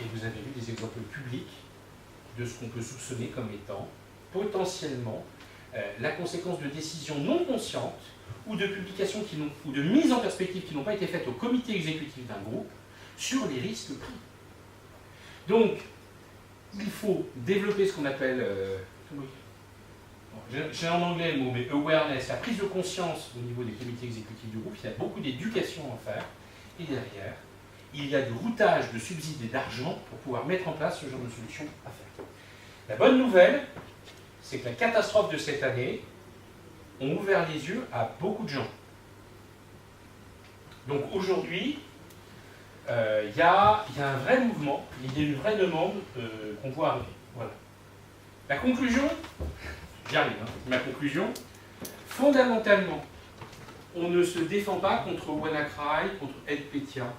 Et vous avez vu des exemples publics de ce qu'on peut soupçonner comme étant potentiellement la conséquence de décisions non conscientes ou de publications ou de mises en perspective qui n'ont pas été faites au comité exécutif d'un groupe sur les risques pris. Donc, il faut développer ce qu'on appelle, j'ai en anglais le mot, mais awareness, la prise de conscience au niveau des comités exécutifs du groupe. Il y a beaucoup d'éducation à faire. Et derrière, il y a du routage de subsides et d'argent pour pouvoir mettre en place ce genre de solution à faire. La bonne nouvelle, c'est que la catastrophe de cette année ont ouvert les yeux à beaucoup de gens. Donc aujourd'hui, il y a un vrai mouvement, il y a une vraie demande qu'on voit arriver. Voilà. La conclusion, j'y arrive, hein. Ma conclusion, fondamentalement, on ne se défend pas contre WannaCry, contre NotPetya,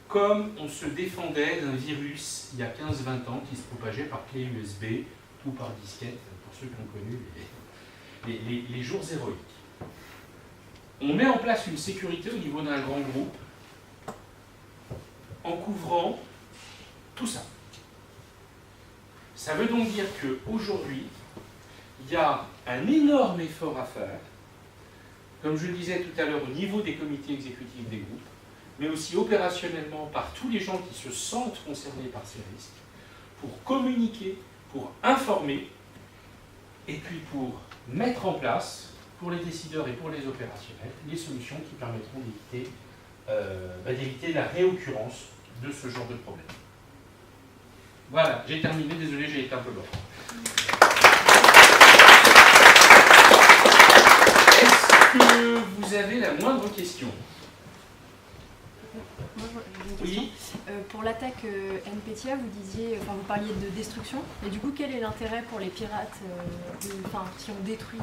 comme on se défendait d'un virus il y a 15-20 ans qui se propageait par clé USB ou par disquette, pour ceux qui ont connu les jours héroïques. On met en place une sécurité au niveau d'un grand groupe en couvrant tout ça. Ça veut donc dire qu'aujourd'hui, il y a un énorme effort à faire, comme je le disais tout à l'heure, au niveau des comités exécutifs des groupes, mais aussi opérationnellement par tous les gens qui se sentent concernés par ces risques, pour communiquer, pour informer, et puis pour mettre en place, pour les décideurs et pour les opérationnels, les solutions qui permettront d'éviter la réoccurrence de ce genre de problème. Voilà, j'ai terminé, désolé, j'ai été un peu long. Est-ce que vous avez la moindre question? Moi, j'ai une question. Oui. Pour l'attaque NotPetya, vous parliez de destruction, et du coup, quel est l'intérêt pour les pirates si on détruit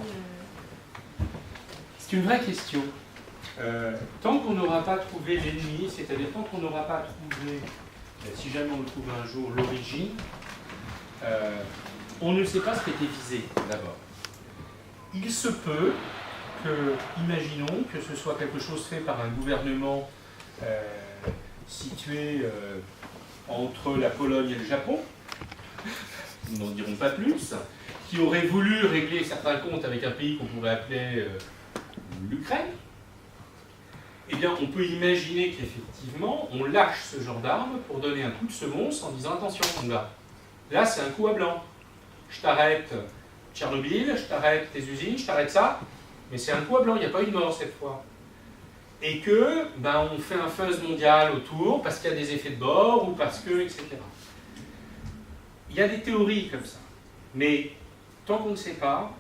C'est une vraie question. Tant qu'on n'aura pas trouvé l'ennemi, c'est-à-dire tant qu'on n'aura pas trouvé si jamais on le trouve un jour, l'origine, on ne sait pas ce qui était visé d'abord. Il se peut que, imaginons que ce soit quelque chose fait par un gouvernement situé entre la Pologne et le Japon, nous n'en dirons pas plus, qui aurait voulu régler certains comptes avec un pays qu'on pourrait appeler l'Ukraine. Eh bien, on peut imaginer qu'effectivement, on lâche ce genre d'arme pour donner un coup de semonce en disant « Attention, mon gars, là, c'est un coup à blanc. Je t'arrête Tchernobyl, je t'arrête tes usines, je t'arrête ça, mais c'est un coup à blanc, il n'y a pas eu de mort cette fois. » Et que, ben, on fait un fuzz mondial autour parce qu'il y a des effets de bord ou parce que, etc. Il y a des théories comme ça, mais tant qu'on ne sait pas,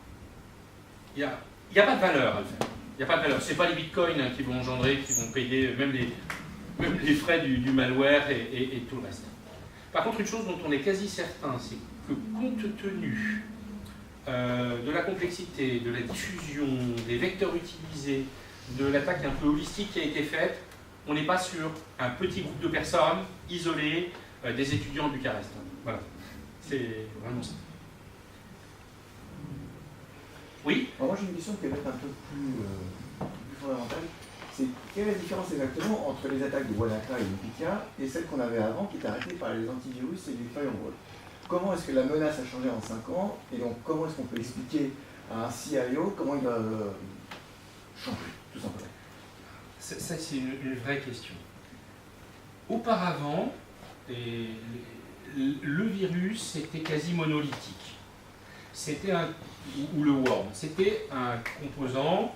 il n'y a pas de valeur à le faire. Il n'y a pas de valeur. Ce n'est pas les bitcoins qui vont engendrer, qui vont payer même les frais du malware et tout le reste. Par contre, une chose dont on est quasi certain, c'est que compte tenu de la complexité, de la diffusion, des vecteurs utilisés, de l'attaque un peu holistique qui a été faite, on n'est pas sur un petit groupe de personnes isolées, des étudiants à Bucarest. Voilà. C'est vraiment ça. Oui. Alors moi j'ai une question qui est peut-être un peu plus fondamentale. C'est quelle est la différence exactement entre les attaques de WannaCry et NVIDIA et celles qu'on avait avant qui étaient arrêtées par les antivirus et les firewalls? Comment est-ce que la menace a changé en 5 ans et donc comment est-ce qu'on peut expliquer à un CIO comment il va changer, tout simplement? Ça c'est une vraie question. Auparavant, le virus était quasi monolithique. C'était ou le worm, c'était un composant,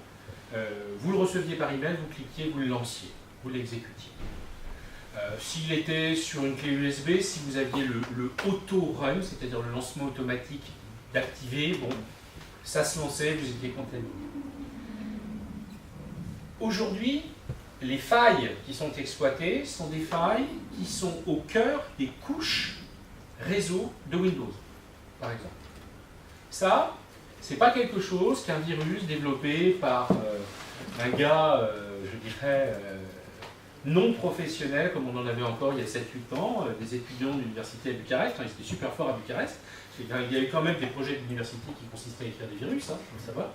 vous le receviez par email, vous cliquiez, vous le lanciez, vous l'exécutiez. S'il était sur une clé USB, si vous aviez le auto-run, c'est-à-dire le lancement automatique d'activer, bon, ça se lançait, vous étiez contaminé. Aujourd'hui, les failles qui sont exploitées sont des failles qui sont au cœur des couches réseau de Windows, par exemple. Ça, c'est pas quelque chose qu'un virus développé par un gars, je dirais, non professionnel, comme on en avait encore il y a 7-8 ans, des étudiants de l'université à Bucarest. Ils étaient super forts à Bucarest. Il y avait quand même des projets d'université qui consistaient à écrire des virus, hein, il faut le savoir.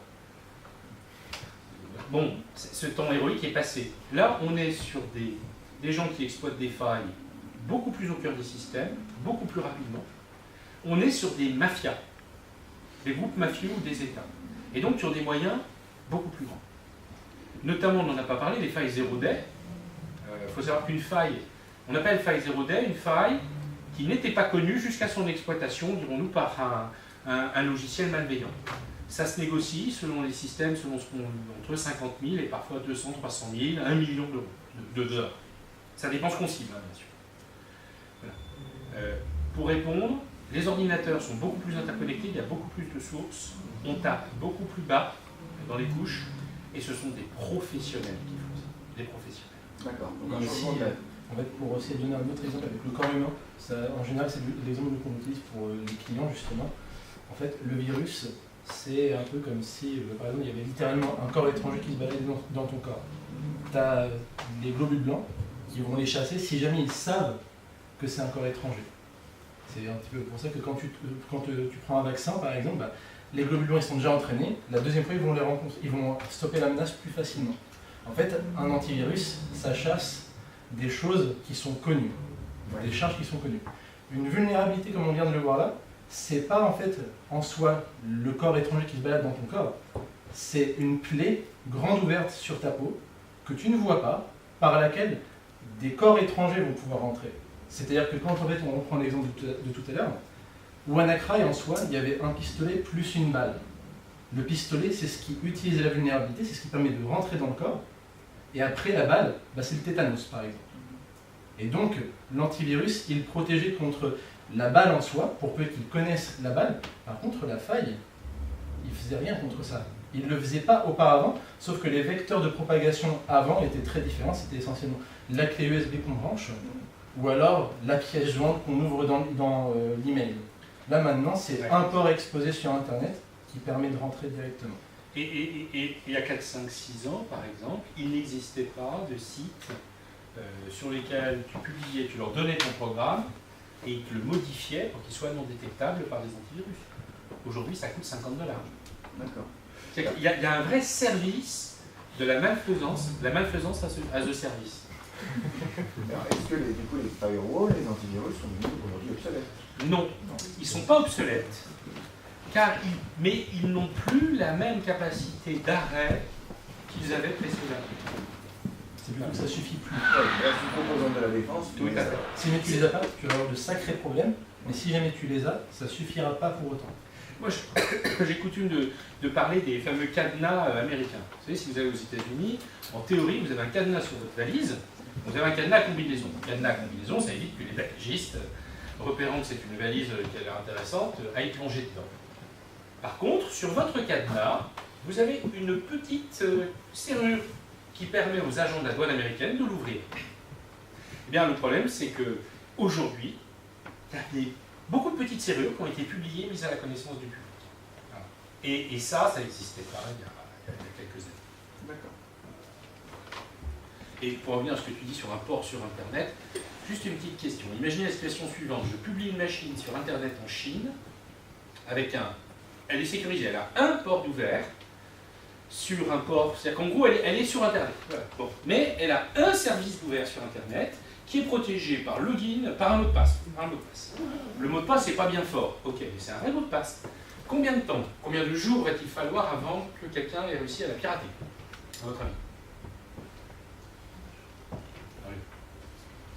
Bon, ce temps héroïque est passé. Là, on est sur des gens qui exploitent des failles beaucoup plus au cœur des systèmes, beaucoup plus rapidement. On est sur des mafias, des groupes mafieux ou des États. Et donc sur des moyens beaucoup plus grands. Notamment, on n'en a pas parlé, les failles zero day. Il faut savoir qu'une faille, on appelle faille zero day une faille qui n'était pas connue jusqu'à son exploitation, dirons-nous, par un logiciel malveillant. Ça se négocie selon les systèmes, selon ce qu'on entre 50 000 et parfois 200, 300 000, 1 million d'euros, de dollars. Ça dépend ce qu'on cible, hein, bien sûr. Voilà. Pour répondre, les ordinateurs sont beaucoup plus interconnectés, il y a beaucoup plus de sources, on tape beaucoup plus bas dans les couches, et ce sont des professionnels qui font ça. Des professionnels. D'accord. Donc en fait, pour essayer de donner un autre exemple avec le corps humain, ça, en général c'est l'exemple qu'on utilise pour les clients justement. En fait, le virus, c'est un peu comme si, par exemple, il y avait littéralement un corps étranger qui se baladait dans ton corps. Tu as des globules blancs qui vont les chasser si jamais ils savent que c'est un corps étranger. C'est un petit peu pour ça que quand tu prends un vaccin, par exemple, bah, les globules blancs ils sont déjà entraînés. La deuxième fois, ils vont stopper la menace plus facilement. En fait, un antivirus, ça chasse des choses qui sont connues, des charges qui sont connues. Une vulnérabilité, comme on vient de le voir là, c'est pas en fait en soi le corps étranger qui se balade dans ton corps, c'est une plaie grande ouverte sur ta peau que tu ne vois pas, par laquelle des corps étrangers vont pouvoir rentrer. C'est-à-dire que quand en fait, on reprend l'exemple de tout à l'heure, WannaCry en soi, il y avait un pistolet plus une balle. Le pistolet, c'est ce qui utilise la vulnérabilité, c'est ce qui permet de rentrer dans le corps, et après la balle, bah, c'est le tétanos par exemple. Et donc l'antivirus, il protégeait contre la balle en soi, pour peu qu'ils connaissent la balle. Par contre, la faille, il ne faisait rien contre ça. Il ne le faisait pas auparavant, sauf que les vecteurs de propagation avant étaient très différents. C'était essentiellement la clé USB qu'on branche, ou alors la pièce jointe qu'on ouvre dans l'email. Là maintenant, c'est un port exposé sur Internet qui permet de rentrer directement. Et il y a 4, 5, 6 ans, par exemple, il n'existait pas de site sur lesquels tu publiais, tu leur donnais ton programme et ils te le modifiaient pour qu'il soit non détectable par des antivirus. Aujourd'hui, ça coûte $50. D'accord. Il y a un vrai service de la malfaisance as a service. Alors, est-ce que du coup les firewalls, les antivirus sont devenus aujourd'hui obsolètes? Non, ils ne sont pas obsolètes, mais ils n'ont plus la même capacité d'arrêt qu'ils avaient précédemment. C'est plutôt que ça suffit plus. Ouais, là, je suis composante de la défense. Tout à fait. Si jamais tu les as pas, tu vas avoir de sacrés problèmes, mais si jamais tu les as, ça suffira pas pour autant. Moi, j'ai coutume de parler des fameux cadenas américains. Vous savez, si vous allez aux États-Unis, en théorie, vous avez un cadenas sur votre valise, vous avez un cadenas à combinaison. Le cadenas à combinaison, ça évite que les bagagistes, repérant que c'est une valise qui a l'air intéressante, aillent plonger dedans. Par contre, sur votre cadenas, vous avez une petite serrure qui permet aux agents de la douane américaine de l'ouvrir. Eh bien, le problème, c'est qu'aujourd'hui, il y a beaucoup de petites serrures qui ont été publiées, mises à la connaissance du public. Voilà. Et ça n'existait pas il y a quelques années. D'accord. Et pour revenir à ce que tu dis sur un port sur Internet, juste une petite question. Imaginez la situation suivante. Je publie une machine sur Internet en Chine, avec elle est sécurisée, elle a un port ouvert, sur un port, c'est-à-dire qu'en gros, elle est sur Internet. Voilà. Bon. Mais elle a un service ouvert sur Internet qui est protégé par login, par un mot de passe. Le mot de passe n'est pas bien fort. Ok, mais c'est un vrai mot de passe. Combien de temps, combien de jours va-t-il falloir avant que quelqu'un ait réussi à la pirater, à votre avis?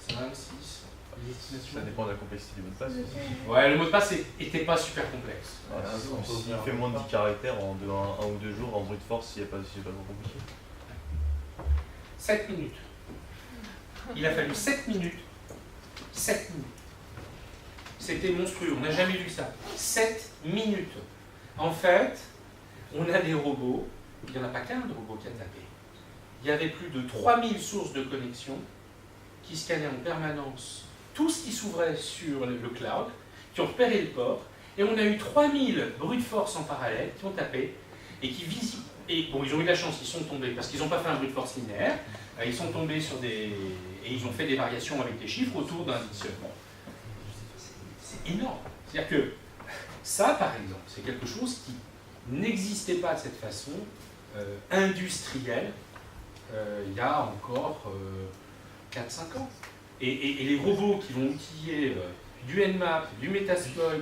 5, 6, Ça dépend de la complexité du mot de passe. ouais, le mot de passe n'était pas super complexe. S'il fait moins de 10 caractères en 1 ou 2 jours en brute force, s'il n'y a pas trop compliqué. 7 minutes. Il a fallu 7 minutes. 7 minutes. C'était monstrueux, on n'a jamais vu ça. 7 minutes. En fait, on a des robots, il n'y en a pas qu'un de robot qui a tapé. Il y avait plus de 3000 sources de connexion qui scannaient en permanence tout ce qui s'ouvrait sur le cloud, qui ont repéré le port, et on a eu 3000 brute force en parallèle qui ont tapé et qui visitent. Et bon, ils ont eu de la chance, ils sont tombés, parce qu'ils n'ont pas fait un brute force linéaire, ils sont tombés sur des. Et ils ont fait des variations avec des chiffres autour d'un additionnement. C'est énorme. C'est-à-dire que ça, par exemple, c'est quelque chose qui n'existait pas de cette façon industrielle il y a encore 4-5 ans. Et les robots qui vont outiller du Nmap, du Metasploit,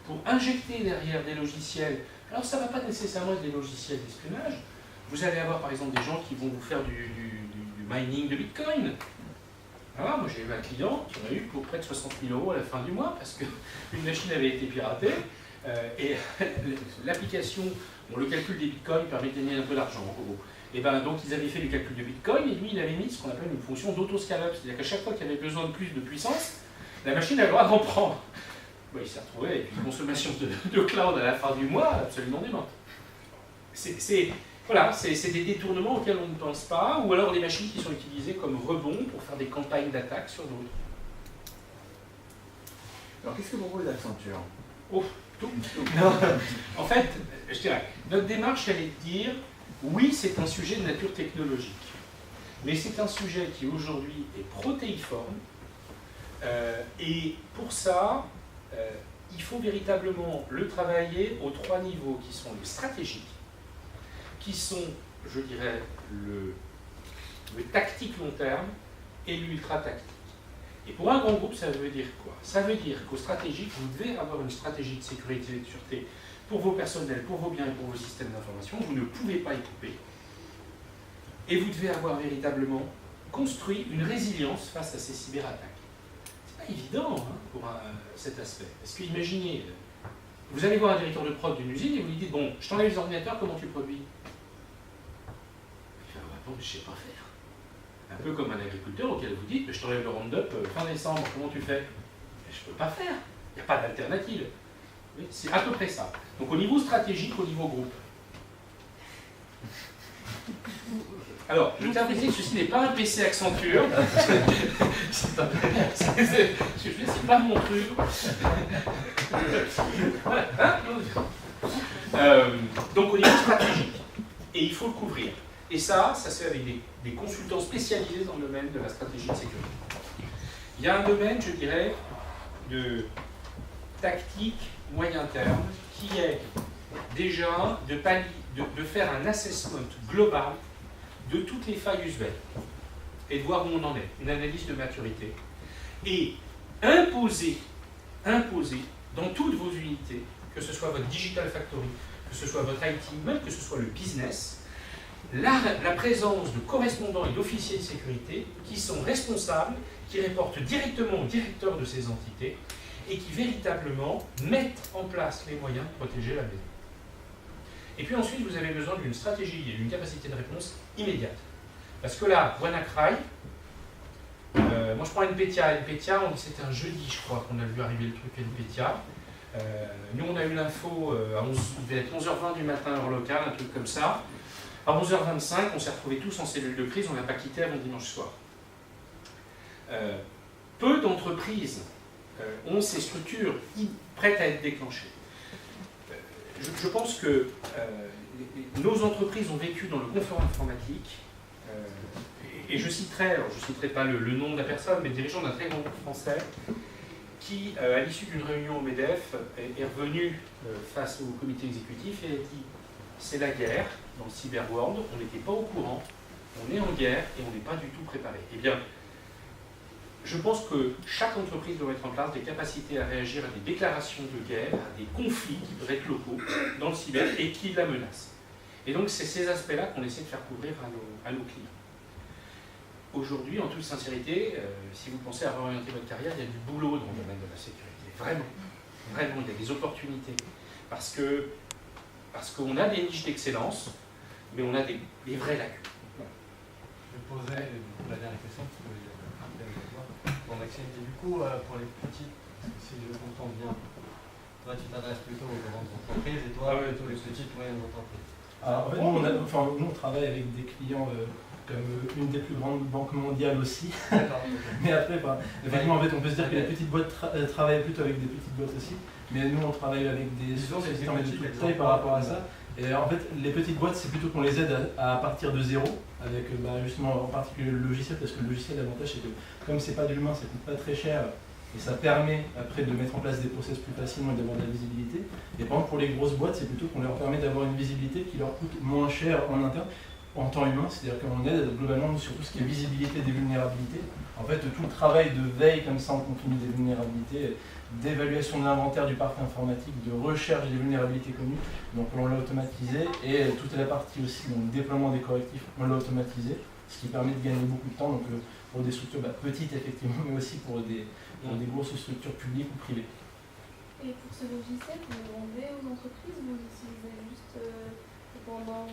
pour injecter derrière des logiciels, alors ça ne va pas nécessairement être des logiciels d'espionnage, vous allez avoir par exemple des gens qui vont vous faire du mining de Bitcoin. Alors, moi j'ai eu un client qui en a eu pour près de 60 000 € à la fin du mois parce qu'une machine avait été piratée et l'application, le calcul des bitcoins permet de gagner un peu d'argent en gros. Et ben donc ils avaient fait le calcul de bitcoin et lui il avait mis ce qu'on appelle une fonction d'auto-scale-up, c'est-à-dire qu'à chaque fois qu'il avait besoin de plus de puissance, la machine avait le droit d'en prendre. Bon, il s'est retrouvé avec une consommation de cloud à la fin du mois absolument démente. Voilà, c'est des détournements auxquels on ne pense pas, ou alors des machines qui sont utilisées comme rebond pour faire des campagnes d'attaque sur d'autres. Alors qu'est-ce que propose Accenture? Oh, tout. En fait, je dirais, notre démarche, elle est de dire, oui, c'est un sujet de nature technologique, mais c'est un sujet qui aujourd'hui est protéiforme, et pour ça, il faut véritablement le travailler aux 3 niveaux qui sont le stratégique, qui sont, je dirais, le tactique long terme et l'ultra tactique. Et pour un grand groupe, ça veut dire quoi? Ça veut dire qu'au stratégique, vous devez avoir une stratégie de sécurité et de sûreté pour vos personnels, pour vos biens et pour vos systèmes d'information. Vous ne pouvez pas y couper. Et vous devez avoir véritablement construit une résilience face à ces cyberattaques. C'est pas évident pour cet aspect. Parce que imaginez, vous allez voir un directeur de prod d'une usine et vous lui dites, bon, je t'enlève les ordinateurs, comment tu produis? Bon, je ne sais pas faire. Un peu comme un agriculteur auquel vous dites, je t'enlève le Roundup fin décembre, comment tu fais? Je ne peux pas faire. Il n'y a pas d'alternative. C'est à peu près ça. Donc au niveau stratégique, au niveau groupe. Alors, je tiens à préciser que ceci n'est pas un PC Accenture. C'est pas mon truc. Voilà, hein, donc au niveau stratégique, et il faut le couvrir. Et ça se fait avec des consultants spécialisés dans le domaine de la stratégie de sécurité. Il y a un domaine, je dirais, de tactique moyen terme, qui est déjà de faire un assessment global de toutes les failles usuelles et de voir où on en est, une analyse de maturité, et imposer dans toutes vos unités, que ce soit votre digital factory, que ce soit votre IT, même que ce soit le business, la présence de correspondants et d'officiers de sécurité qui sont responsables, qui reportent directement au directeur de ces entités et qui véritablement mettent en place les moyens de protéger la maison. Et puis ensuite, vous avez besoin d'une stratégie et d'une capacité de réponse immédiate. Parce que là, WannaCry, moi je prends NPETIA, c'était un jeudi, je crois, qu'on a vu arriver le truc NPETIA. Nous, on a eu l'info à 11h20 du matin, heure locale, un truc comme ça. À 11h25, on s'est retrouvés tous en cellule de crise, on n'a pas quitté avant dimanche soir. Peu d'entreprises ont ces structures prêtes à être déclenchées. Je pense que nos entreprises ont vécu dans le confort informatique, et je citerai pas le nom de la personne, mais dirigeant d'un très grand groupe français, qui, à l'issue d'une réunion au MEDEF, est revenu face au comité exécutif et a dit « c'est la guerre dans le cyberworld, on n'était pas au courant, on est en guerre et on n'est pas du tout préparé ». Eh bien, je pense que chaque entreprise doit mettre en place des capacités à réagir à des déclarations de guerre, à des conflits qui peuvent être locaux dans le cyber et qui la menacent. Et donc, c'est ces aspects-là qu'on essaie de faire couvrir à nos clients. Aujourd'hui, en toute sincérité, si vous pensez à réorienter votre carrière, il y a du boulot dans le domaine de la sécurité. Vraiment. Vraiment, il y a des opportunités. Parce qu'on a des niches d'excellence, mais on a des vraies lacunes. Voilà. Je posais la dernière question, pour Maxime. Et du coup, pour les petites, si je comprends bien, toi tu t'adresses plutôt aux grandes entreprises et toi plutôt les petites moyennes entreprises. Alors, en fait, nous on travaille avec des clients comme une des plus grandes banques mondiales aussi. Mais après, effectivement, en fait, on peut se dire que les petites boîtes travaillent plutôt avec des petites boîtes aussi. Mais nous, on travaille avec des sociétés de toute taille par rapport à ça. Et en fait, les petites boîtes, c'est plutôt qu'on les aide à partir de zéro, avec justement en particulier le logiciel, parce que le logiciel, l'avantage, c'est que comme c'est pas de l'humain, ça coûte pas très cher, et ça permet après de mettre en place des process plus facilement et d'avoir de la visibilité. Et par exemple, pour les grosses boîtes, c'est plutôt qu'on leur permet d'avoir une visibilité qui leur coûte moins cher en interne, en temps humain, c'est-à-dire qu'on aide globalement sur tout ce qui est visibilité des vulnérabilités. En fait, tout le travail de veille comme ça en continu des vulnérabilités, d'évaluation de l'inventaire du parc informatique, de recherche des vulnérabilités connues, donc on l'a automatisé, et toute la partie aussi, donc déploiement des correctifs, on l'a automatisé, ce qui permet de gagner beaucoup de temps, donc pour des structures petites effectivement, mais aussi pour des grosses structures publiques ou privées. Et pour ce logiciel, vous le vendez aux entreprises ou vous l'utilisez juste pendant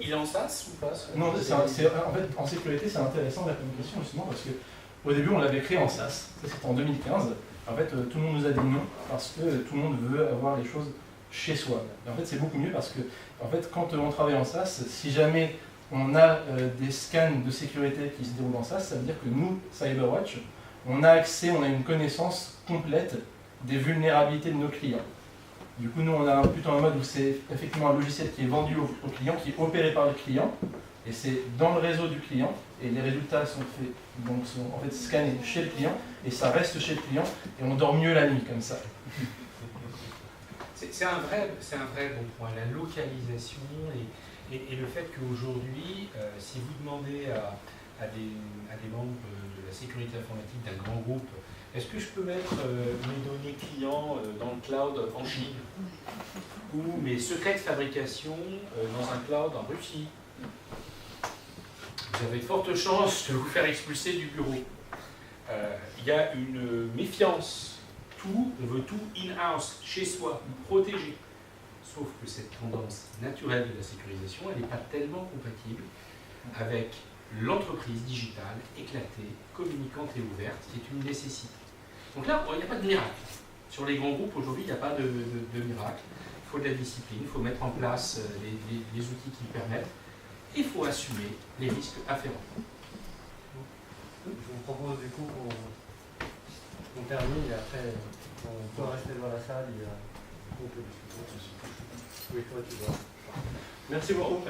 Il est en SaaS ou pas? Non, en fait, en sécurité, c'est intéressant la question justement parce que au début, on l'avait créé en SaaS, ça c'était en 2015. En fait, tout le monde nous a dit non parce que tout le monde veut avoir les choses chez soi. Et en fait, c'est beaucoup mieux parce que, en fait, quand on travaille en SaaS, si jamais on a des scans de sécurité qui se déroulent en SaaS, ça veut dire que nous, CyberWatch, on a accès, on a une connaissance complète des vulnérabilités de nos clients. Du coup, nous, on a plutôt un mode où c'est effectivement un logiciel qui est vendu au client, qui est opéré par le client, et c'est dans le réseau du client, et les résultats sont faits, donc sont en fait scannés chez le client, et ça reste chez le client, et on dort mieux la nuit comme ça. C'est un vrai bon point, la localisation et le fait qu'aujourd'hui, si vous demandez à des membres de la sécurité informatique d'un grand groupe, est-ce que je peux mettre mes données clients dans le cloud en Chine ou mes secrets de fabrication dans un cloud en Russie? Vous avez de fortes chances de vous faire expulser du bureau. Il y a une méfiance. On veut tout in-house, chez soi, protégé. Sauf que cette tendance naturelle de la sécurisation, elle n'est pas tellement compatible avec l'entreprise digitale éclatée, communicante et ouverte, qui est une nécessité. Donc là, il n'y a pas de miracle. Sur les grands groupes, aujourd'hui, il n'y a pas de miracle. Il faut de la discipline, il faut mettre en place les outils qui le permettent, et il faut assumer les risques afférents. Je vous propose du coup qu'on termine et après on peut rester dans la salle et on peut discuter. Oui, toi tu dois. Merci beaucoup.